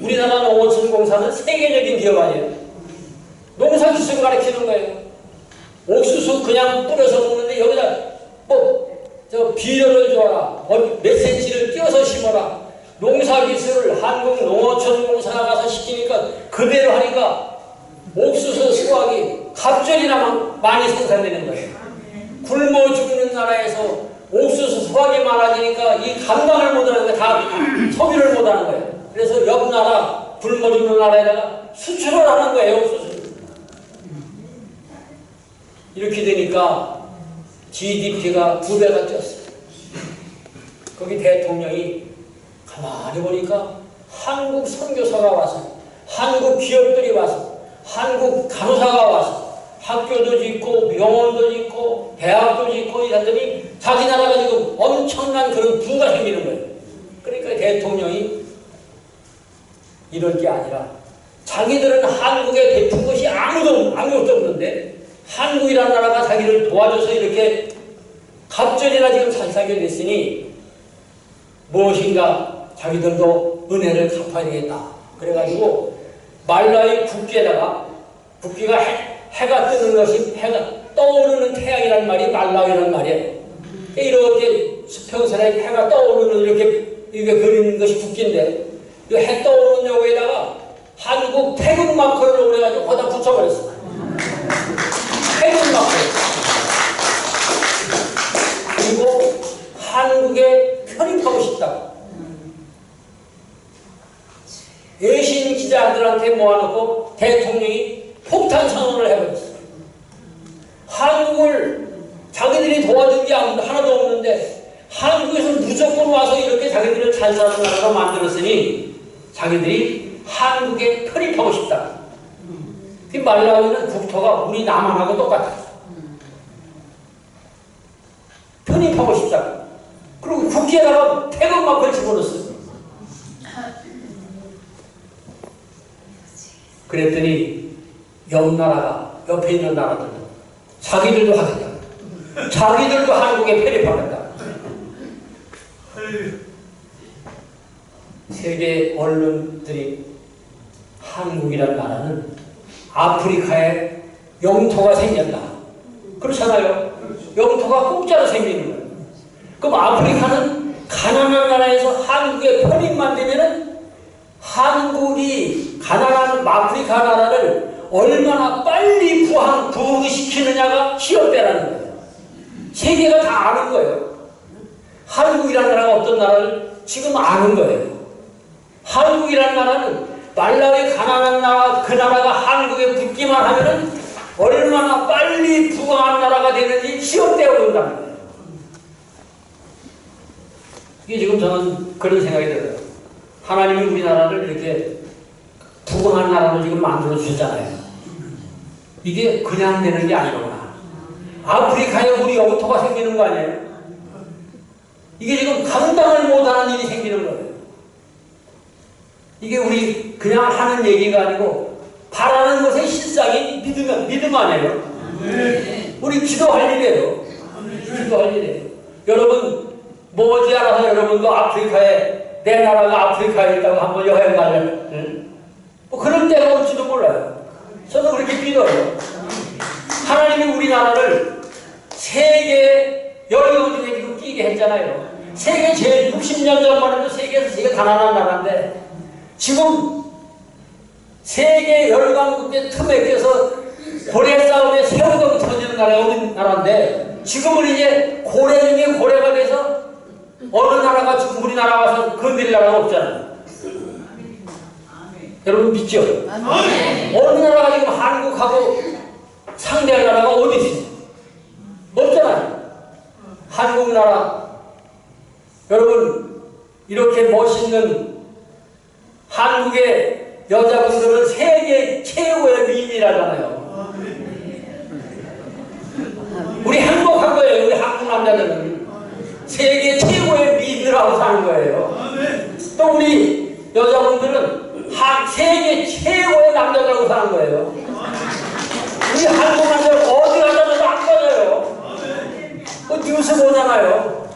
Speaker 4: 우리나라 농어촌공사는 세계적인 기업 아니에요. 농사 기술을 가르치는 거예요. 옥수수 그냥 뿌려서 먹는데 여기다 비료를 줘라. 몇 센치를 띄어서 심어라. 농사 기술을 한국 농어촌공사 나가서 시키니까 그대로 하니까 옥수수 수확이 갑절이나 많이 생산되는 거예요. 굶어 죽는 나라에서 옥수수 수확이 많아지니까 이 감당을 못하는 거예요. 다 소비를 못하는 거예요. 그래서 옆 나라 굶어 죽는 나라에다가 수출을 하는 거예요. 옥수수. 이렇게 되니까 GDP가 2배가 뛰었어요. 거기 대통령이 가만히 보니까 한국 선교사가 와서, 한국 기업들이 와서, 한국 간호사가 와서 학교도 짓고 병원도 짓고 대학도 짓고 이랬더니 자기 나라가 지금 엄청난 그런 부가 생기는 거예요. 그러니까 대통령이 이럴 게 아니라 자기들은 한국에 베푼 것이 아무것도 없는데 한국이라는 나라가 자기를 도와줘서 이렇게 갑절이나 지금 잘 살게 됐으니 무엇인가 자기들도 은혜를 갚아야 되겠다. 그래가지고 말라위 국기에다가, 국기가 해가 뜨는 것이, 해가 떠오르는 태양이란 말이 말라위란 말이에요. 이렇게 수평선에 해가 떠오르는 이렇게 그리는 것이 국기인데, 이 해 떠오르는 요거에다가 한국 태극 마크를 올려가지고 거기다 붙여버렸어. 태극 마크. 그리고 한국에 편입하고 싶다고. 외신 기자들한테 모아놓고 대통령이 폭탄 선언을 해버렸어요. 한국을 자기들이 도와준 게 하나도 없는데 한국에서 무조건 와서 이렇게 자기들을 잘 사는 나라로 만들었으니 자기들이 한국에 편입하고 싶다. 그 말라위는 국토가 우리 남한하고 똑같아요. 편입하고 싶다. 그리고 국기에다가 태극마크를 집어넣었어요. 그랬더니 옆 나라가, 옆에 있는 나라들은 자기들도 하겠다. 자기들도 한국에 편입하겠다. 세계 언론들이 한국이라는 나라는 아프리카에 영토가 생겼다. 그렇잖아요. 영토가 공짜로 생기는 거예요. 그럼 아프리카는 가난한 나라에서 한국에 편입만 되면은 한국이 가난한 아프리카 나라를 얼마나 빨리 부흥시키느냐가 시험대라는 거예요. 세계가 다 아는 거예요. 한국이라는 나라가 어떤 나라를 지금 아는 거예요. 한국이라는 나라는 말라위 가난한 나라, 그 나라가 한국에 붙기만 하면은 얼마나 빨리 부강한 나라가 되는지 시험대가 본다는 거예요. 이게 지금 저는 그런 생각이 들어요. 하나님이 우리나라를 이렇게 부강한 나라로 지금 만들어 주셨잖아요. 이게 그냥 되는 게 아니구나. 아프리카에 우리 영토가 생기는 거 아니에요? 이게 지금 감당을 못하는 일이 생기는 거예요. 이게 우리 그냥 하는 얘기가 아니고 바라는 것의 실상이 믿음 아니에요? 우리 기도할 일이에요. 기도할 일이에요. 여러분 머지않아서 여러분도 아프리카에, 내 나라가 아프리카에 있다고 한번 여행 가려면 뭐 그런 때가 올지도 몰라요. 저는 그렇게 믿어요. 하나님이 우리나라를 세계 열강 중에 지금 끼게 했잖아요. 세계 제일 60년 전만 해도 세계에서 제일 가난한 나라인데 지금 세계 열강국의 틈에 껴서 고래 싸움에 새우등 터지는 나라가 우리나라인데 지금은 이제 고래 중에 고래가 돼서 어느 나라가 지금 우리나라 와서 건드릴 나라가 없잖아요. 여러분 믿죠? 어느 나라가 지금 한국하고 상대할 나라가 어디 있어요? 없잖아요. 한국 나라. 여러분 이렇게 멋있는 한국의 여자분들은 세계 최고의 미인이라잖아요. 우리 행복한 거예요. 우리 한국 남자들은 세계 최고의 미인이라고 사는 거예요. 또 우리 여자분들은 세계 최고의 남자라고 사는 거예요. 우리 한국 남자들 어디 가서도 안 꺼져요. 뉴스 보잖아요.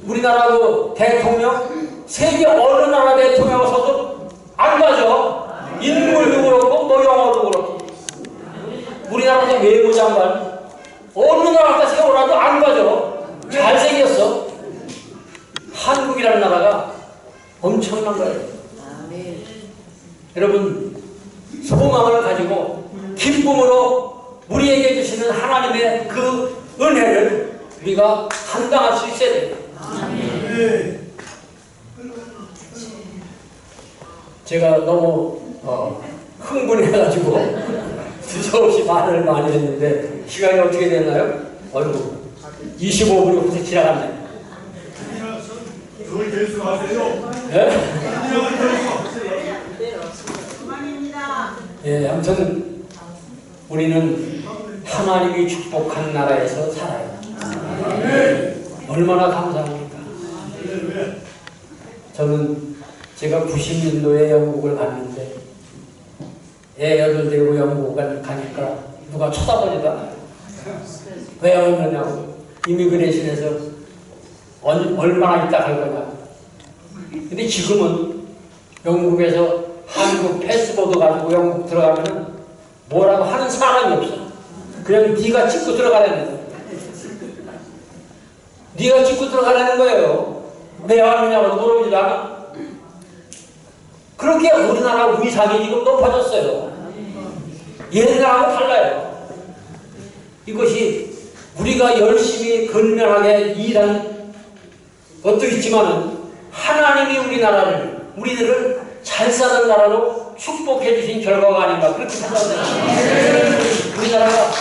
Speaker 4: 우리나라 대통령 세계 어느 나라 대통령 와서도 안 가죠. 인물도 그렇고 뭐 영어도 그렇고. 우리나라도 외무장관 어느 나라 갖다 세우라도 안 가죠. 잘생겼어. 한국이라는 나라가 엄청난 거예요. 여러분, 소망을 가지고 기쁨으로 우리에게 주시는 하나님의 그 은혜를 우리가 감당할 수 있어야 돼요. 제가 너무 흥분해가지고 두서없이 말을 많이 했는데 시간이 어떻게 됐나요? 어이구, 25분이 훌쩍 지나갔네.
Speaker 3: 그걸 결수하세요.
Speaker 4: 예? 예, 아무튼 우리는 하나님이 축복한 나라에서 살아요. 얼마나 감사합니까? 저는 제가 90년도에 영국을 갔는데 애 8 데리고 영국을 가니까 누가 쳐다보지도 않아요. 왜 오느냐고. 이미그레이션에서 얼마나 있다 갈 거냐고. 근데 지금은 영국에서 한국 패스포드 가지고 영국 들어가면 뭐라고 하는 사람이 없어. 그냥 네가 찍고 들어가라는 거야. 네가 찍고 들어가라는 거예요. 왜 왔느냐고 물어보지도 않아. 그렇게 우리나라 위상이 지금 높아졌어요. 옛날하고 달라요. 이것이 우리가 열심히 근면하게 일한 것도 있지만은 하나님이 우리들을 잘 사는 나라로 축복해 주신 결과가 아닌가 그렇게 생각합니다. 우리나라가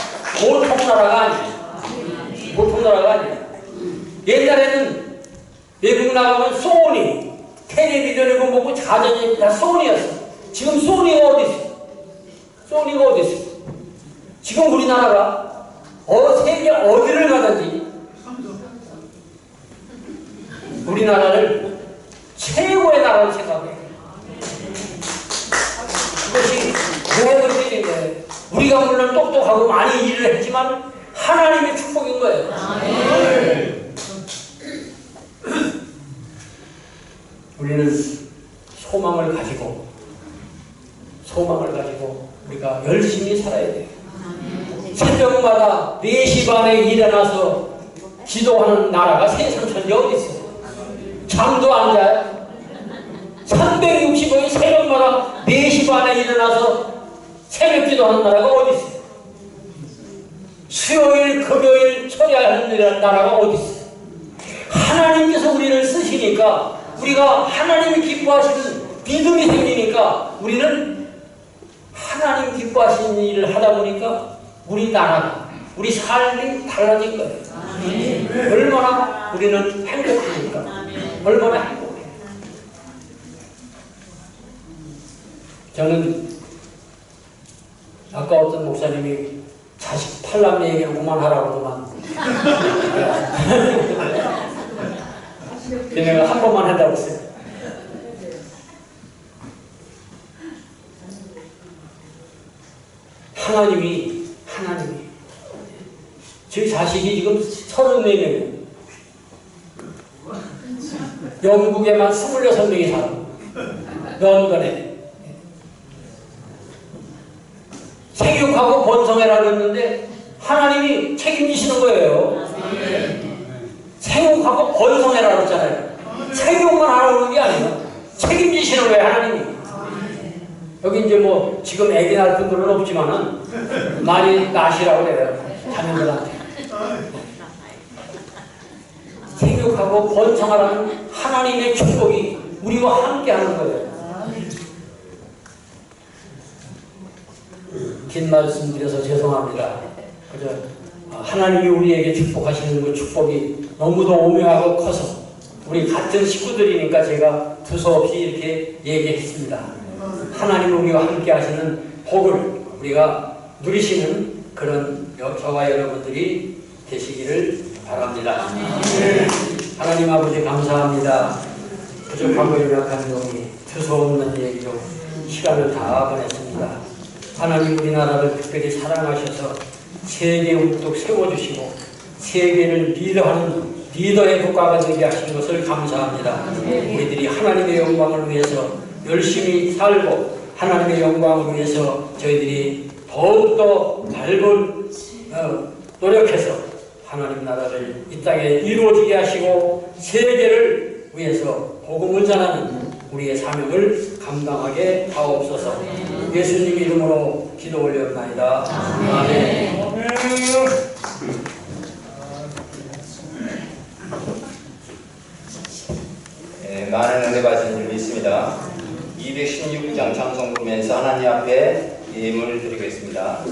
Speaker 4: 보통 나라가 아니에요. 보통 나라가 아니에요. 옛날에는 외국 나가면 소니, 텔레비전이고 뭐고 자전이 다 소니였어. 지금 소니가 어디 있어? 소니가 어디 있어? 지금 우리나라가 세계 어디를 가든지 우리나라를 최고의 나라로 생각해요. 그것이 왜 그렇게 된 거예요? 우리가 물론 똑똑하고 많이 일을 했지만 하나님의 축복인 거예요. 우리는 소망을 가지고 우리가 열심히 살아야 돼요. 새벽마다 4시 반에 일어나서 기도하는 나라가 세상천지 어디 있어요? 잠도 안 자요. 365일 새벽마다 4시 반에 일어나서 새벽 기도하는 나라가 어디 있어요? 수요일, 금요일 처리하는 나라가 어디 있어요? 하나님께서 우리를 쓰시니까 우리가 하나님이 기뻐하시는 믿음이 생기니까 우리는 하나님 기뻐하시는 일을 하다 보니까 우리 나라가, 우리 삶이 달라진 거예요. 얼마나 우리는 행복합니까? 얼마나 행복해요. 저는 아까 어떤 목사님이 자식 팔남 얘기를 그만하라고 그만. 내가 한 번만 한다고 했어요. 하나님이 저희 자식이 지금 34명이에요. 영국에만 26명이 살아. 런던에. 생육하고 번성해라고 했는데 하나님이 책임지시는 거예요. 생육하고 번성해라고 했잖아요. 생육만 하라고 하는 게 아니에요. 책임지시는 거예요, 하나님이. 여기 이제 뭐 지금 애기 낳을 분들은 없지만은 많이 낳으시라고 그래요. 자녀들한테. 생육하고 번성하라는 하나님의 축복이 우리와 함께 하는 거예요. 긴 말씀 드려서 죄송합니다. 그저 하나님이 우리에게 축복하시는 그 축복이 너무도 오묘하고 커서 우리 같은 식구들이니까 제가 두서없이 이렇게 얘기했습니다. 하나님 우리와 함께 하시는 복을 우리가 누리시는 그런 저와 여러분들이 되시기를 바랍니다. 하나님 아버지 감사합니다. 부족하고 연약한 용이 두서없는 얘기로 시간을 다 보냈습니다. 하나님 우리나라를 특별히 사랑하셔서 세계 우뚝 세워주시고 세계를 리더하는 리더의 국가가 되게 하신 것을 감사합니다. 우리들이 하나님의 영광을 위해서 열심히 살고 하나님의 영광을 위해서 저희들이 더욱더 밝은 노력해서 하나님 나라를 이 땅에 이루어지게 하시고 세계를 위해서 복음을 전하는 우리의 사명을 감당하게 하옵소서. 예수님 이름으로 기도 올렸나이다. 아멘.
Speaker 1: 네, 많은 은혜 받으신 줄 믿습니다. 216장 찬송 부르면서 하나님 앞에 예물을 드리겠습니다.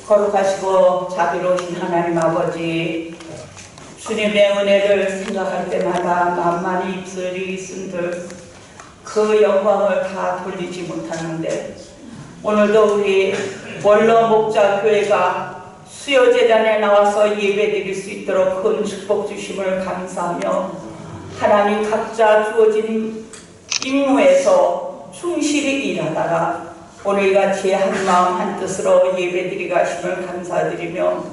Speaker 5: 거룩하시고 자비로우신 하나님 아버지, 주님의 은혜를 생각할 때마다 만만히 입술이 쓴들 그 영광을 다 돌리지 못하는데, 오늘도 우리 원로 목자 교회가 수요재단에 나와서 예배드릴 수 있도록 큰 축복 주심을 감사하며, 하나님 각자 주어진 임무에서 충실히 일하다가 오늘같이 한마음 한뜻으로 예배드리게 하심을 감사드리며,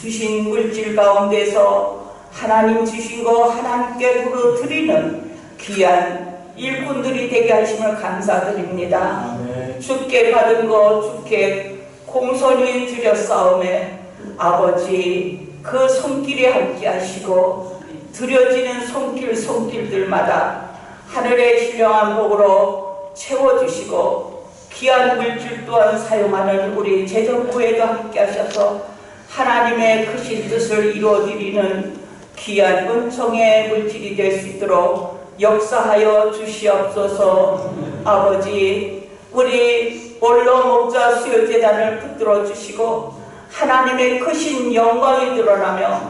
Speaker 5: 주신 물질 가운데서 하나님 주신 거 하나님께 부르드리는 귀한 일꾼들이 되게 하심을 감사드립니다. 주께 받은 거 주께 공손히 드렸사오매 아버지, 그 손길에 함께 하시고 드려지는 손길들마다 하늘의 신령한 복으로 채워주시고, 귀한 물질 또한 사용하는 우리 재정부에도 함께 하셔서 하나님의 크신 뜻을 이루어드리는 귀한 은총의 물질이 될 수 있도록 역사하여 주시옵소서. 아버지, 우리 원로 목자 수요재단을 붙들어 주시고 하나님의 크신 영광이 드러나며,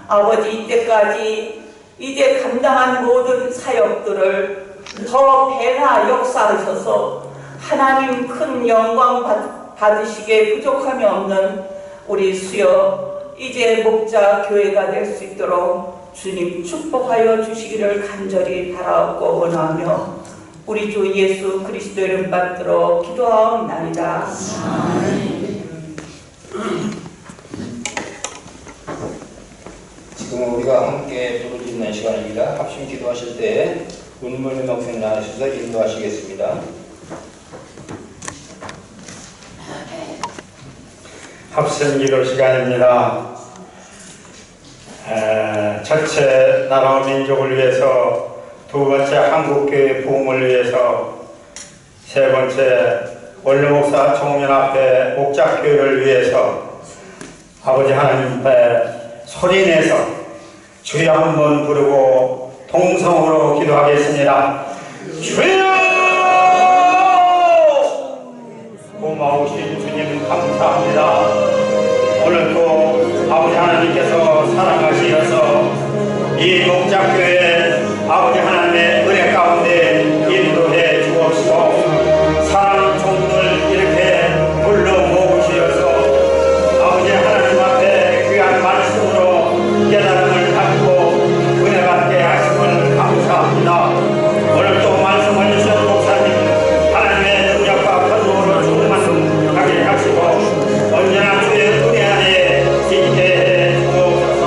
Speaker 5: 아버지 이때까지 이제 감당한 모든 사역들을 더 배나 역사하셔서 하나님 큰 영광 받으시기에 부족함이 없는 우리 수요 이제 목자 교회가 될 수 있도록 주님 축복하여 주시기를 간절히 바라옵고 원하며 우리 주 예수 그리스도 이름 받들어 기도하옵나이다.
Speaker 1: 지금 우리가 함께 부르짖는 시간입니다. 합심 기도하실 때 은문의 목소리 나누셔서 인도하시겠습니다.
Speaker 3: 합심 기도 시간입니다. 전체 나라와 민족을 위해서, 두 번째 한국교회 부흥을 위해서, 세 번째 원로목사 총련 앞에 목자교회를 위해서 아버지 하나님 앞에 소리내서 주여 한번 부르고 동성으로 기도하겠습니다. 주여! 고마우신 주님 감사합니다. 오늘도 아버지 하나님께서 사랑하시어서 이 목자교회 아버지 하나님의 은혜 가운데 인도해 주옵시고, 사랑하는 종들 이렇게 불러 모으시어서 아버지 하나님 앞에 귀한 말씀으로 깨달음을 갖고 은혜 받게 하심을 감사합니다. 오늘 또 말씀을 주신 목사님 하나님의 능력과 권능으로 충만하게 하시고 언제나 주의 은혜 안에 있게 해 주옵소서.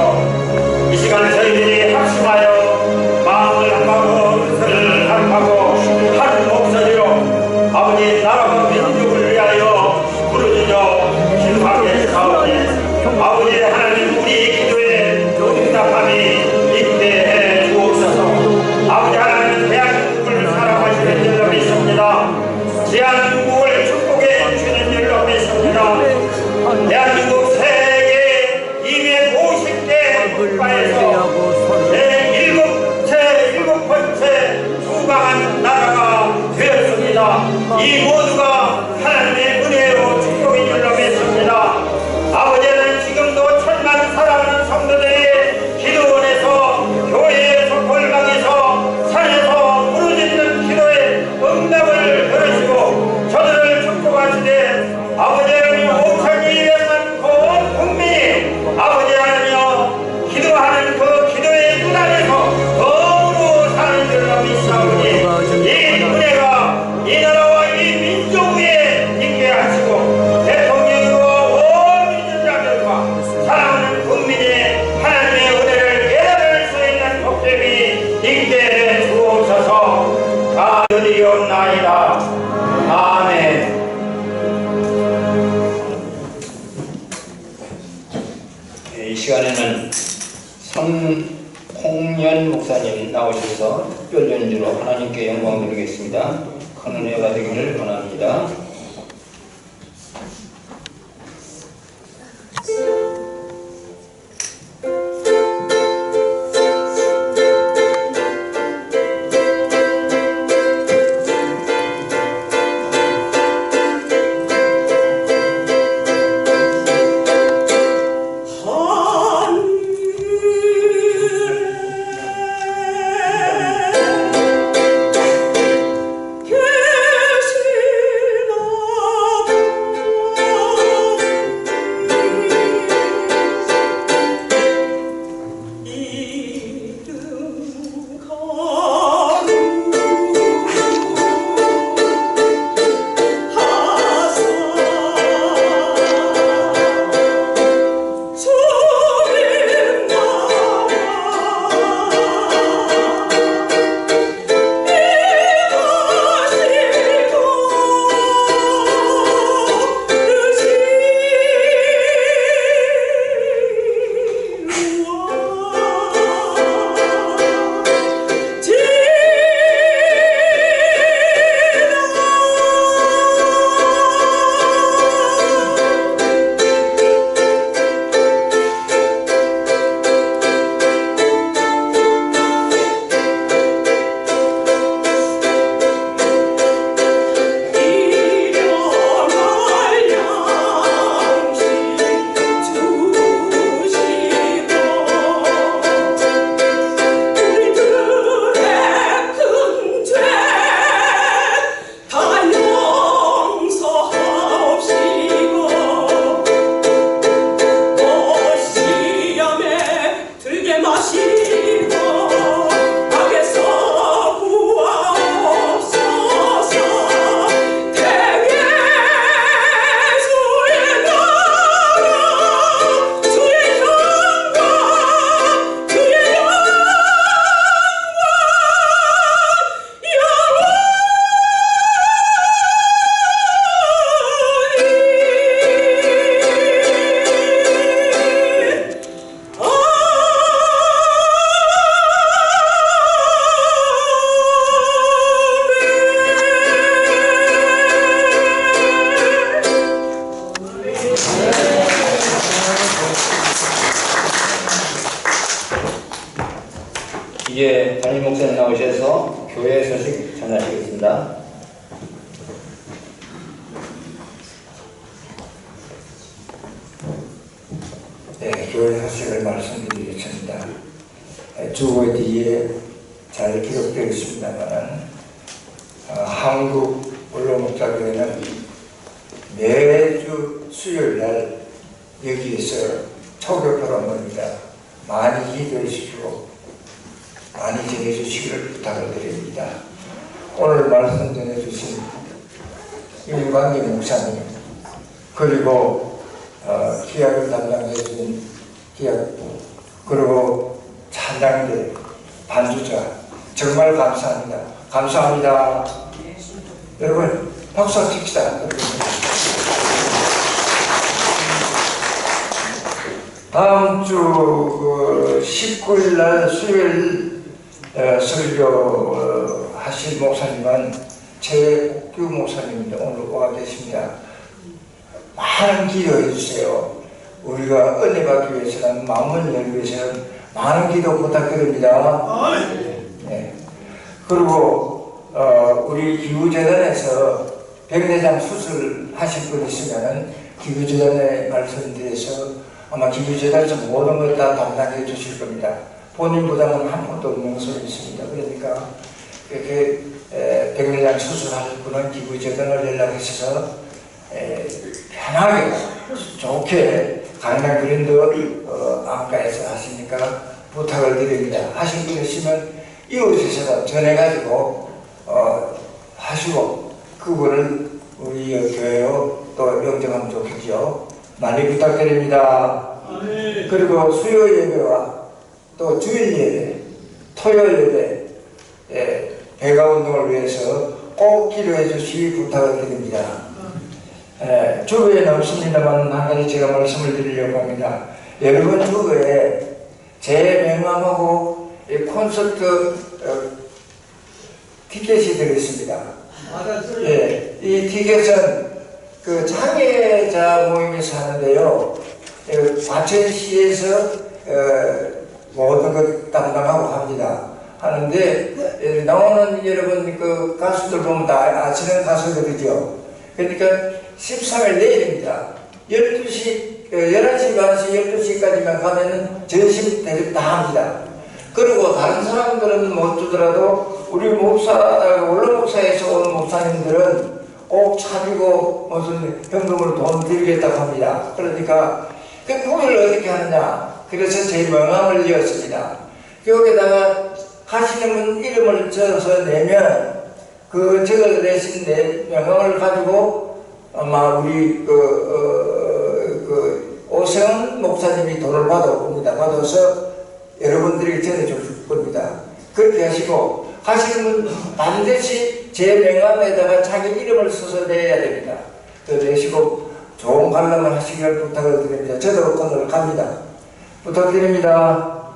Speaker 3: 이 시간 저희들이 합심하여 마음을 합하고 뜻을 합하고 한 목소리로 아버지 나라와 민족을 위하여 부르짖어 기도하게 하오니 아버지 하나님 우리 기도에 응답함이 있게 해 주옵소서. 아버지 하나님 대한민국을 사랑하시는 줄로 믿습니다. 대한민국을 축복해 주시는 줄로 믿습니다. 대한민국 세계 250개 국가에서 제7번째 부강한 나라가 되었습니다. 이 모두가 하나님의 은혜로 축복인 줄로 믿습니다. 아버지는 지금도 천만 사랑하는 성도들이 기도원에서, 교회에서, 골방에서, 산에서 부르짖는 기도에 응답을 들으시고 저들을 축복하시되 아버지 하나님 5,200만 온 국민이 아버지 하나님 기도하는 그 기도의 눈 안에서 덤으로 사는 줄로 믿사오니 이 은혜가 이 나라와 이 민족 위에 있게 하시고 대통령과 온 민주자들과 사랑하는 국민이 하나님의 은혜를 깨달을 수 있는 복됨이 있게 해 주옵소서. 감사드리옵나이다. 아멘.
Speaker 1: 이 시간에는 손홍련 목사님 나오셔서 특별 연주로 하나님께 영광 드리겠습니다. 큰 은혜가 되기를 원합니다.
Speaker 5: 계시나
Speaker 1: 교회 소식 전하시겠습니다.
Speaker 6: 네, 교회 소식을 말씀드리겠습니다. 주보 뒤에 잘 기록되어 있습니다만 한국 원로목사교회는 매주 수요일날 여기에서 초교표로 모입니다. 많이 기도해 주시고 많이 전해주시기를 부탁을 드립니다. 오늘 말씀 전해주신 일광기 목사님 그리고 기약을 담당해준 기약부 그리고 찬양대 반주자 정말 감사합니다. 감사합니다. 여러분 박수 칩시다. 다음 주 19일 날 수요일 설교 하실 목사님은 최옥규 목사님입니다. 오늘 와 계십니다. 많은 기도해 주세요. 우리가 은혜 받기 위해서는 마음을 열기 위해서는 많은 기도 부탁드립니다. 네. 그리고 우리 기부재단에서 백내장 수술하실 분 있으면 기부재단에 말씀드려서 아마 기부재단에서 모든 걸 다 담당해 주실 겁니다. 본인 부담은 한 푼도 없는 것으로 있습니다. 그러니까 이렇게 백내장 수술할 분은 기부재단을 연락하셔서 편하게 좋게 강남 그랜드 안가에서 하시니까 부탁을 드립니다. 하신 분 있으면 이웃에서 전해가지고 하시고 그분을 우리 교회로 또 영접하면 좋겠죠. 많이 부탁드립니다. 그리고 수요 예배와 또 주일 예배, 토요일 예배 배가 운동을 위해서 꼭 기도해 주시기 부탁을 드립니다. 주부에는 없습니다만 한 가지 제가 말씀을 드리려고 합니다. 여러분 주부에 제 명함하고 콘서트 티켓이 들어있습니다. 예, 이 티켓은 그 장애자 모임에서 하는데요. 과천시에서 모든 것 담당하고 합니다. 하는데 나오는 여러분 그 가수들 보면 다 아시는 가수들이죠. 그러니까 13일 내일입니다. 12시, 11시 반에서 12시까지만 가면은 전심 대접 다 합니다. 그리고 다른 사람들은 못 주더라도 우리 목사, 원로 목사에서 온 목사님들은 꼭 차리고 무슨 현금으로 돈 드리겠다고 합니다. 그러니까 그 공연을 어떻게 하느냐. 그래서 제 명함을 이었습니다. 여기다가 하시는 분 이름을 적어서 내면 그 적어내신 명함을 가지고 아마 우리 오세훈 목사님이 돈을 받아옵니다. 받아서 여러분들에게 전해줄 겁니다. 그렇게 하시고 하시는 분 반드시 제 명함에다가 자기 이름을 써서 내야 됩니다. 내시고 좋은 관람을 하시길 부탁을 드립니다. 저도 오늘 갑니다. 부탁드립니다.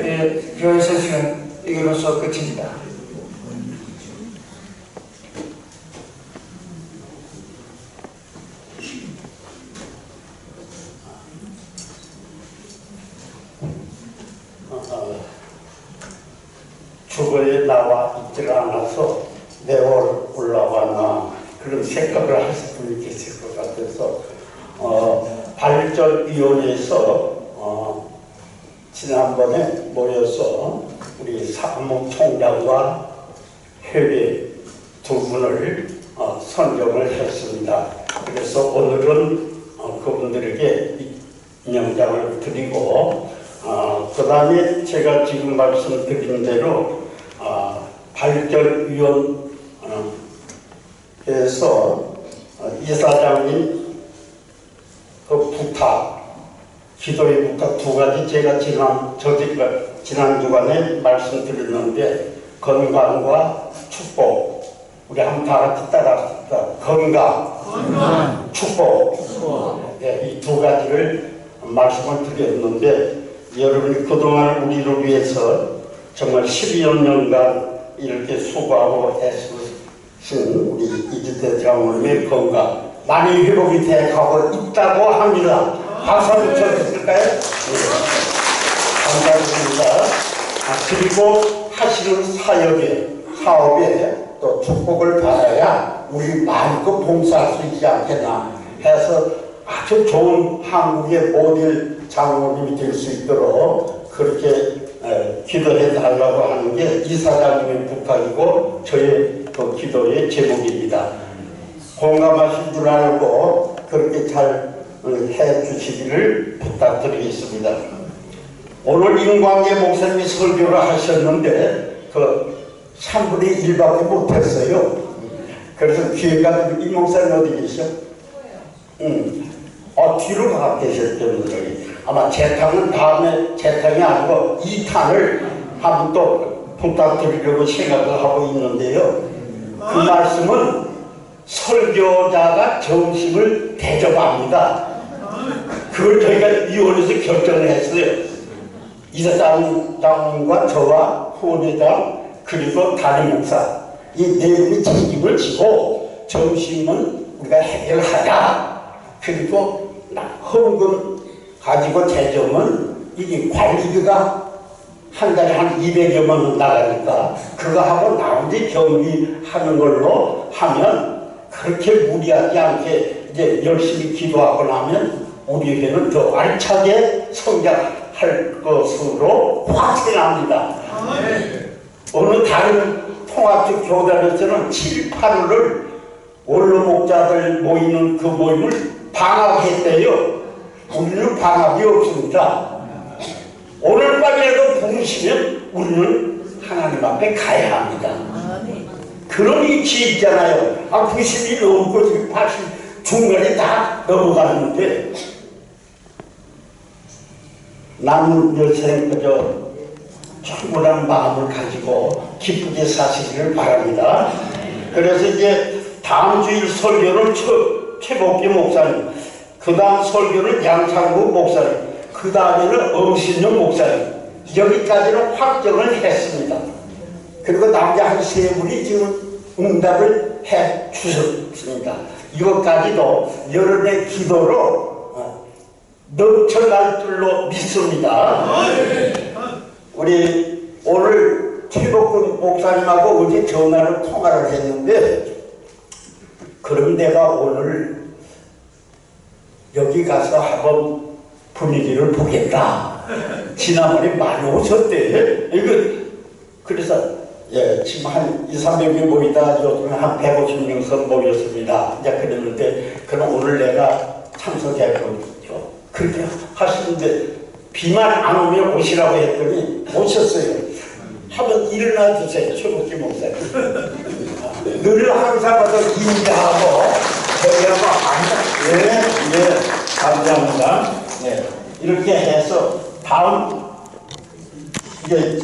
Speaker 6: 예, 교회 소식은 이것으로 끝입니다.
Speaker 3: 주거에 나와 있질 않아서 매월 올라가나 그런 생각을 하실 분이 계실 것 같아서 발전위원회에서 지난번에 모여서 우리 사무총장과 회계 두 분을 선정을 했습니다. 그래서 오늘은 그분들에게 명장을 드리고 그 다음에 제가 지금 말씀드린 대로 발전위원회에서 이사장님 그 부탁, 기도의 부탁 두 가지 제가 지난 주간에 말씀드렸는데 건강과 축복 우리 한번 다 같이 따라합시다. 건강, 축복 네, 이 두 가지를 말씀을 드렸는데 여러분이 그동안 우리를 위해서 정말 12여 년간 이렇게 수고하고 애쓰신 우리 이지태 장로님의 건강 많이 회복이 돼가고 있다고 합니다. 박수 한번 쳐주실까요? 네. 감사드립니다. 그리고 하시는 사역에 사업에 또 축복을 받아야 우리 마음껏 봉사할 수 있지 않겠나 해서 아주 좋은 한국의 모델 장로님이 될 수 있도록 그렇게 기도해 달라고 하는 게 이사장님의 부탁이고 저의 그 기도의 제목입니다. 공감하신 줄 알고 그렇게 잘 해주시기를 부탁드리겠습니다. 오늘 임광계 목사님이 설교를 하셨는데 그 3분의 1밖에 못했어요. 그래서 기회가 이 목사님 어디 계셔? 뒤로 가 계셨던 아마 재탕은 다음에 재탕이 아니고 2탄을 한번 또 부탁드리려고 생각을 하고 있는데요. 그 말씀은 설교자가 점심을 대접합니다. 그걸 저희가 위원회에서 결정을 했어요. 이사장님과 저와 후원회장 그리고 담임 목사 이 네 분이 책임을 지고 점심은 우리가 해결하자. 그리고 헌금 가지고 재정은 이게 관리비가 한 달에 한 200여만 원 나가니까 그거 하고 나머지 경비하는 걸로 하면 그렇게 무리하지 않게 이제 열심히 기도하고 나면 우리에게는 더 알차게 성장할 것으로 확신합니다. 어느 다른 통합적 교단에서는 7, 8월을 원로 목자들 모이는 그 모임을 방학했대요. 우리는 방학이 없습니다. 오늘 밤이라도 부르시면 우리는 하나님 앞에 가야 합니다. 그런 이치 있잖아요. 90이 넘고 80 중간에 다 넘어가는데 남은 여생 충분한 마음을 가지고 기쁘게 사시기를 바랍니다. 그래서 이제 다음 주일 설교는 최복기 목사님, 그 다음 설교는 양창국 목사님, 그 다음에는 엄신영 목사님, 여기까지는 확정을 했습니다. 그리고 남자 한 세 분이 지금 응답을 해 주셨습니다. 이것까지도 여러분의 기도로 넘쳐날 줄로 믿습니다. 우리 오늘 최복근 목사님하고 어제 전화로 통화를 했는데 그럼 내가 오늘 여기 가서 한번 분위기를 보겠다. 지난번에 많이 오셨대. 그래서 지금 한 200~300명 모이다 요즘 한 150명 선 모였습니다. 이제 그랬는데 그럼 오늘 내가 참석해보죠. 그렇게 하시는데 비만 안 오면 오시라고 했더니 오셨어요. 한번 일어나 주세요. 최복기 목사님. 늘 항상 와서 인자하고 저희하고 앉아. 감사합니다. 이렇게 해서 다음 이제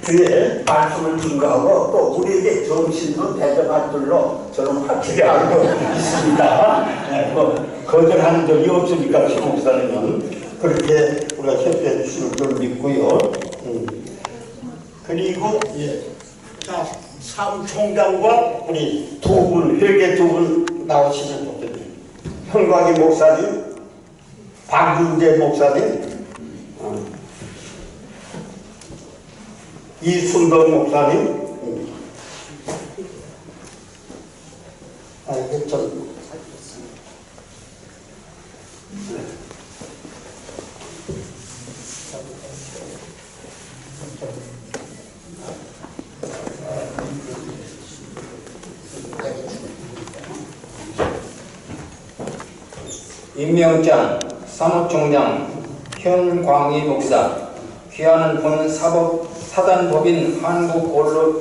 Speaker 3: 뒤에 말씀을 증거하고 또 우리에게 정신도 대접할 줄로 저는 확실히 알고 있습니다. 거절하는 적이 없으니까 최 목사님은 그렇게 우리가 협조해 주실 줄 믿고요. 그리고 자, 사무총장과 우리 두 분, 회계 두 분 나오시면 좋겠네요. 현광희 목사님, 박윤재 목사님, 이순덕 목사님, 이게 좀
Speaker 1: 임명장, 사무총장, 현광희 목사, 귀하는 본 사단법인 한국원로목자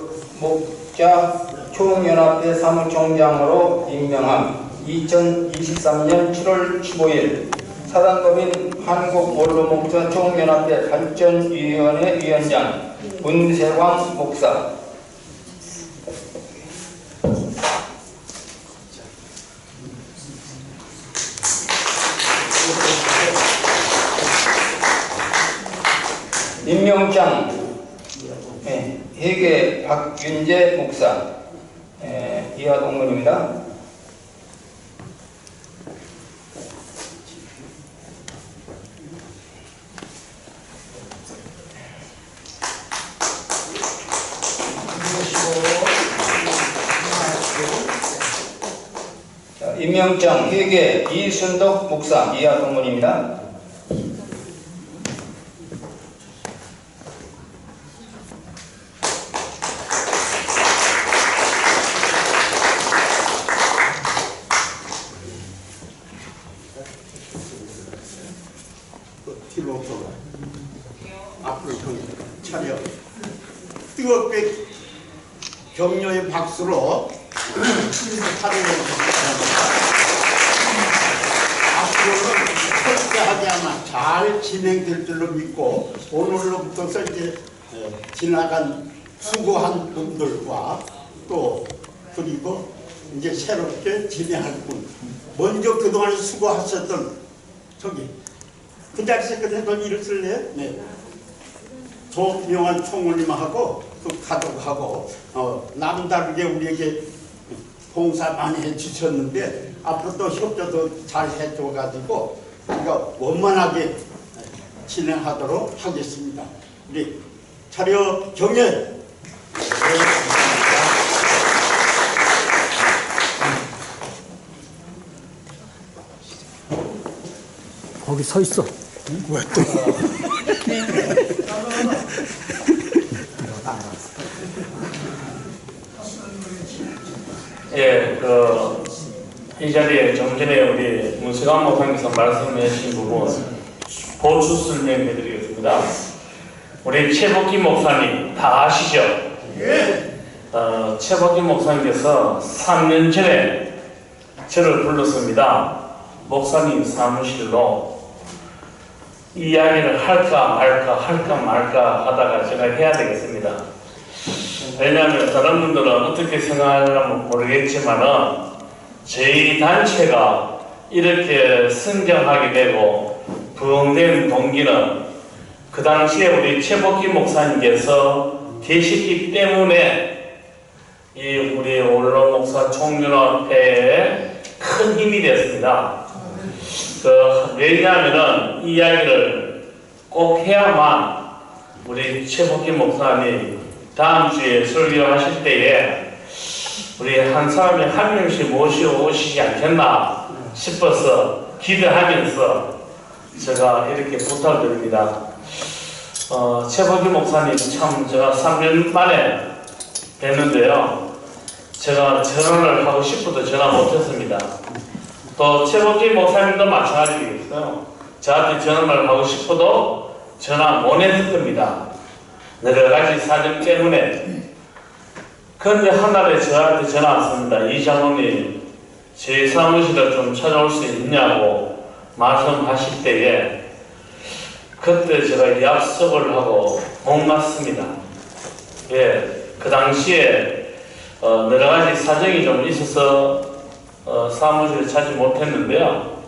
Speaker 1: 총연합회 사무총장으로 임명함. 2023년 7월 15일 사단법인 한국원로목자 총연합회 발전위원회 위원장 문세광 목사. 임명장 회계 박윤재 목사 이하 동문입니다.
Speaker 2: 그리고
Speaker 1: 임명장 회계 이순덕 목사 이하 동문입니다.
Speaker 2: 티모토가 앞으로 차려 뜨겁게 격려의 박수로 하루를 앞으로는 철저하게만 잘 진행될 줄로 믿고 오늘로부터 이제 지나간 수고한 분들과 또 그리고 이제 새롭게 진행할 분 먼저 그동안 수고하셨던 저기 그 자리에서 끝내던 일을 쓸래요? 네. 조명한 총무님하고 그 가족하고 남다르게 우리에게 봉사 많이 해주셨는데 앞으로 또 협조도 잘 해줘가지고 우리가 원만하게 진행하도록 하겠습니다. 우리 차려 경례.
Speaker 7: 거기 서 있어.
Speaker 2: 왜 또?
Speaker 8: 예, 이 자리에 좀 전에 우리 문세관 목사님께서 말씀해 주신 부분 보충 설명해 드리겠습니다. 우리 최복기 목사님 다 아시죠? 예. 최복기 목사님께서 3년 전에 저를 불렀습니다. 목사님 사무실로 이야기를 할까 말까 하다가 제가 해야 되겠습니다. 왜냐하면 다른 분들은 어떻게 생각하는지 모르겠지만은 저희 단체가 이렇게 성장하게 되고 부흥된 동기는 그 당시에 우리 최복기 목사님께서 계시기 때문에 이 우리 원로 목사 총연합회에 큰 힘이 됐습니다. 왜냐하면은 이 이야기를 꼭 해야만 우리 최복기 목사님 다음 주에 설교하실 때에 우리 한 사람이 한 명씩 모시고 오시지 않겠나 싶어서 기대하면서 제가 이렇게 부탁드립니다. 최복기 목사님 참 제가 3년 만에 뵀는데요. 제가 전화를 하고 싶어도 전화 못했습니다. 또 최복기 목사님도 마찬가지겠어요. 저한테 전화를 하고 싶어도 전화 못 했을 겁니다. 여러 가지 사정 때문에. 그런데 한날에 저한테 전화 왔습니다. 이 장로님 제 사무실에 좀 찾아올 수 있냐고 말씀하실 때에 그때 제가 약속을 하고 못 갔습니다. 예, 그 당시에 여러 가지 사정이 좀 있어서 사무실에 찾지 못했는데요.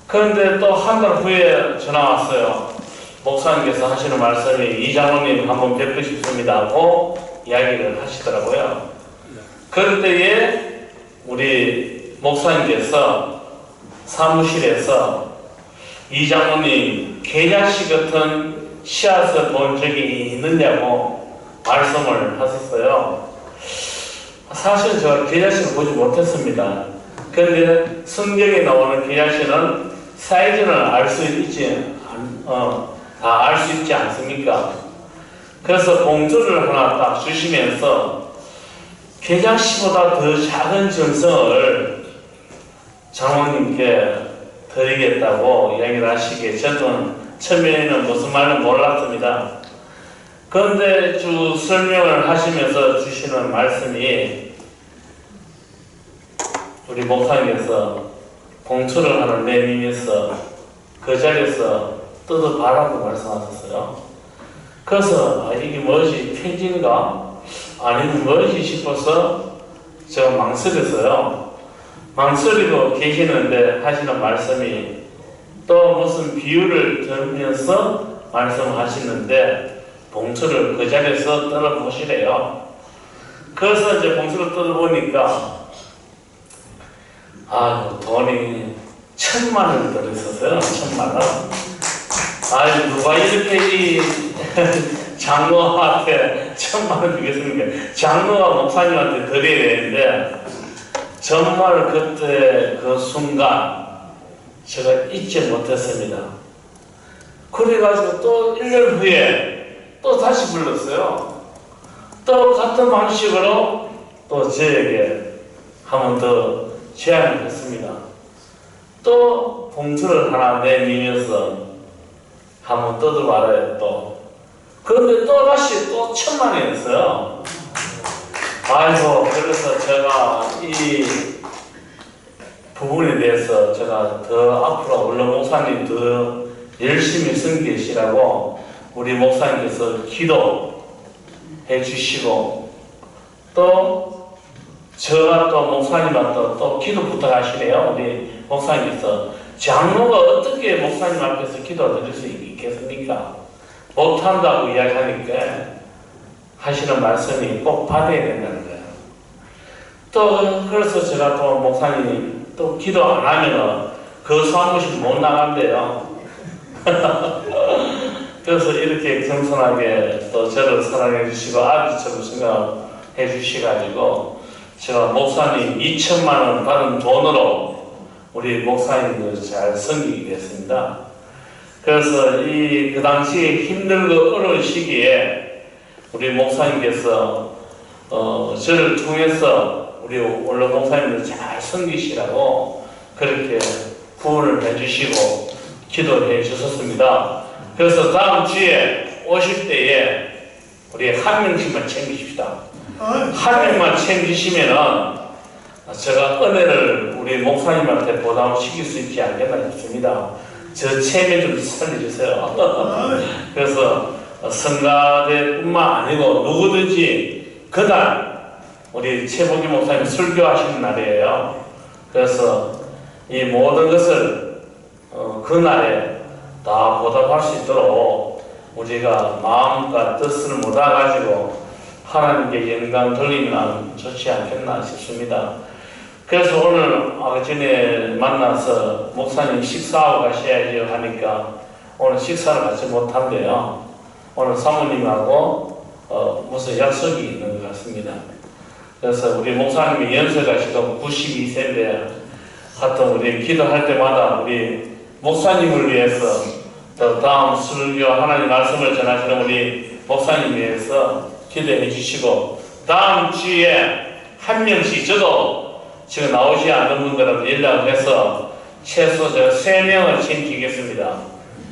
Speaker 8: 그런데 또 한 달 후에 전화 왔어요. 목사님께서 하시는 말씀이 이 장로님 한번 뵙고 싶습니다 하고 이야기를 하시더라고요. 그럴 때에 우리 목사님께서 사무실에서 이 장로님 계략시 같은 씨앗을 본 적이 있느냐고 말씀을 하셨어요. 사실 제가 계략시를 보지 못했습니다. 그런데 성경에 나오는 계략시는 사이즈는 알 수 있지 다 알 수 있지 않습니까? 그래서 봉투를 하나 딱 주시면서 계략시보다 더 작은 정성을 장로님께 드리겠다고 이야기를 하시기에 저는 처음에는 무슨 말인지 몰랐습니다. 그런데 쭉 설명을 하시면서 주시는 말씀이 우리 목사님께서 봉투를 하나 내밀면서 그 자리에서 뜯어봐라고 말씀하셨어요. 그래서 이게 뭐지? 편지인가? 아니면 뭐지 싶어서 제가 망설였어요. 망설이고 계시는데 하시는 말씀이 또 무슨 비유를 들으면서 말씀하시는데 봉투를 그 자리에서 뜯어보시래요. 그래서 이제 봉투를 뜯어보니까 돈이 1,000만 원 들어있었어요. 1,000만 원. 누가 이렇게 이 장로한테 1,000만 원 주겠습니까? 장로가 목사님한테 드려야 되는데 정말 그때 그 순간 제가 잊지 못했습니다. 그래가지고 또 1년 후에 또 다시 불렀어요. 또 같은 방식으로 또 저에게 한 번 더 제안을 했습니다. 또 봉투를 하나 내밀면서 한 번 떠들어봐라 또. 그런데 또 다시 또 10,000,000원이었어요. 아이고, 그래서 제가 이 부분에 대해서 제가 더 앞으로 원로 목사님 더 열심히 섬기시라고 우리 목사님께서 기도해 주시고 또 제가 또 목사님한테 또 기도 부탁하시네요. 우리 목사님께서 장로가 어떻게 목사님 앞에서 기도 드릴 수 있겠습니까? 못한다고 이야기하니까 하시는 말씀이 꼭 받아야 된다는 거예요. 또 그래서 제가 또 목사님 또 기도 안 하면은 그 사무실 못 나간대요. 그래서 이렇게 겸손하게 또 저를 사랑해 주시고 아들처럼 생각해 주시가지고 제가 목사님 2,000,000원 받은 돈으로 우리 목사님을 잘 섬기겠습니다. 그래서 그 당시에 힘들고 어려운 시기에 우리 목사님께서 저를 통해서 우리 원로 목사님을 잘 섬기시라고 그렇게 구원을 해주시고 기도해 주셨습니다. 그래서 다음 주에 오실 때에 우리 한 명씩만 챙기십시다. 한 명만 챙기시면은 제가 은혜를 우리 목사님한테 보답시킬 수 있지 않겠나 싶습니다. 저 체면 좀 살려주세요. 그래서 성가대뿐만 아니고 누구든지 그날 우리 최복기 목사님 설교하시는 날이에요. 그래서 이 모든 것을 그날에 다 보답할 수 있도록 우리가 마음과 뜻을 모아가지고 하나님께 영광 돌리면 좋지 않겠나 싶습니다. 그래서 오늘 아까 전에 만나서 목사님 식사하고 가셔야죠 하니까 오늘 식사를 같이 못한대요. 오늘 사모님하고 무슨 약속이 있는 것 같습니다. 그래서 우리 목사님이 연세가 지금 92세인데 하여튼 우리 기도할 때마다 우리 목사님을 위해서 또 다음 설교 하나님 말씀을 전하시는 우리 목사님 위해서 기도해 주시고 다음 주에 한 명씩 저도 지금 나오지 않는 분들한테 연락을 해서 최소 제가 3명을 챙기겠습니다.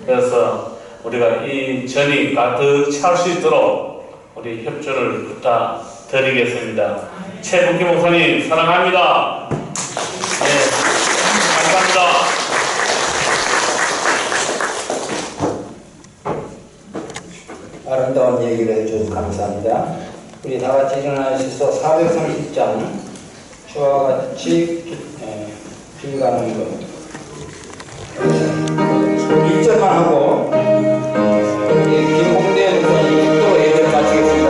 Speaker 8: 그래서 우리가 이 전이 가득 찰 수 있도록 우리 협조를 부탁드리겠습니다. 최복기 목사님 사랑합니다. 네, 감사합니다.
Speaker 1: 아름다운 얘기를 해주셔서 감사합니다. 우리 다 같이 일어나셔서 430장 주와 같이 빌가는 것 1절만 하고 우리 김홍대 목사님 또 예배를 마치겠습니다.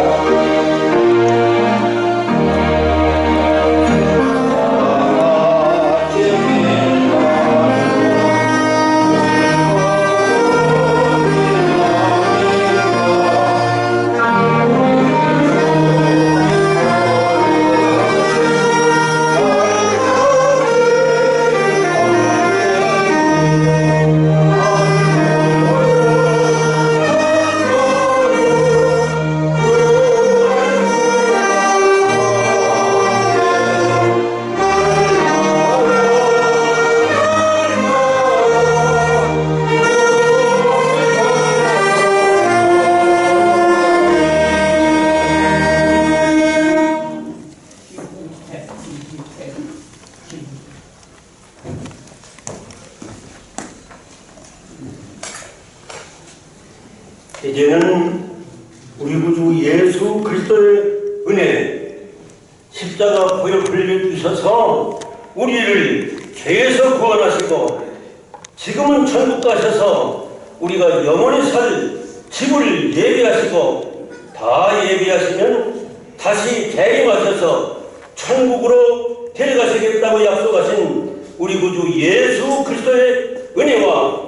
Speaker 9: 이제는 우리 구주 예수 그리스도의 은혜, 십자가 보혈 흘려주셔서 우리를 죄에서 구원하시고 지금은 천국 가셔서 우리가 영원히 살 집을 예비하시고 다 예비하시면 다시 재림하셔서 천국으로 데려가시겠다고 약속하신 우리 구주 예수 그리스도의 은혜와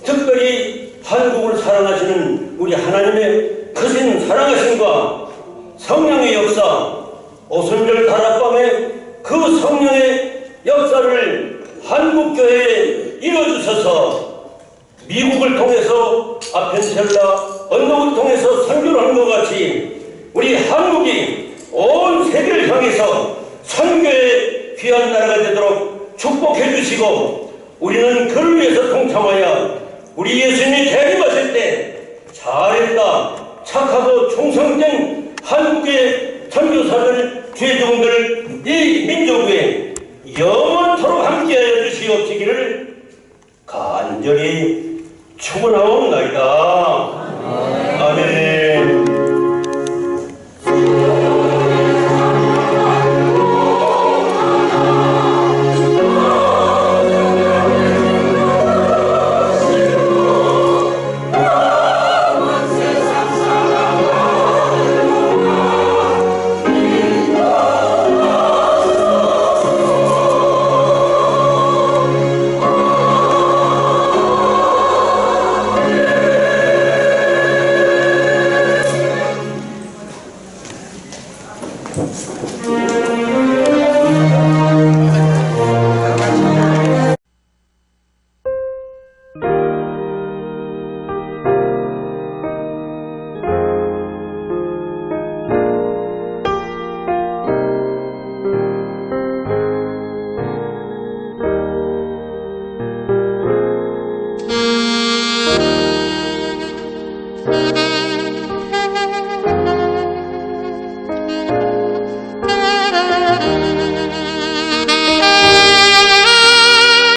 Speaker 9: 특별히 한국을 사랑하시는 우리 하나님의 크신 사랑하심과 성령의 역사, 오순절 다락밤의 그 그 성령의 역사를 한국교회에 이뤄주셔서 미국을 통해서 아펜셀라 언덕을 통해서 선교를 한 것 같이 우리 한국이 온 세계를 향해서 선교의 귀한 나라가 되도록 축복해 주시고 우리는 그를 위해서 동참하여 우리 예수님이 재림하실 때 잘했다 착하고 충성된 한국의 선교사들 죄종들 이 민족 위에 영원토록 함께하여 주시옵시기를 간절히 축원하옵나이다. 아멘.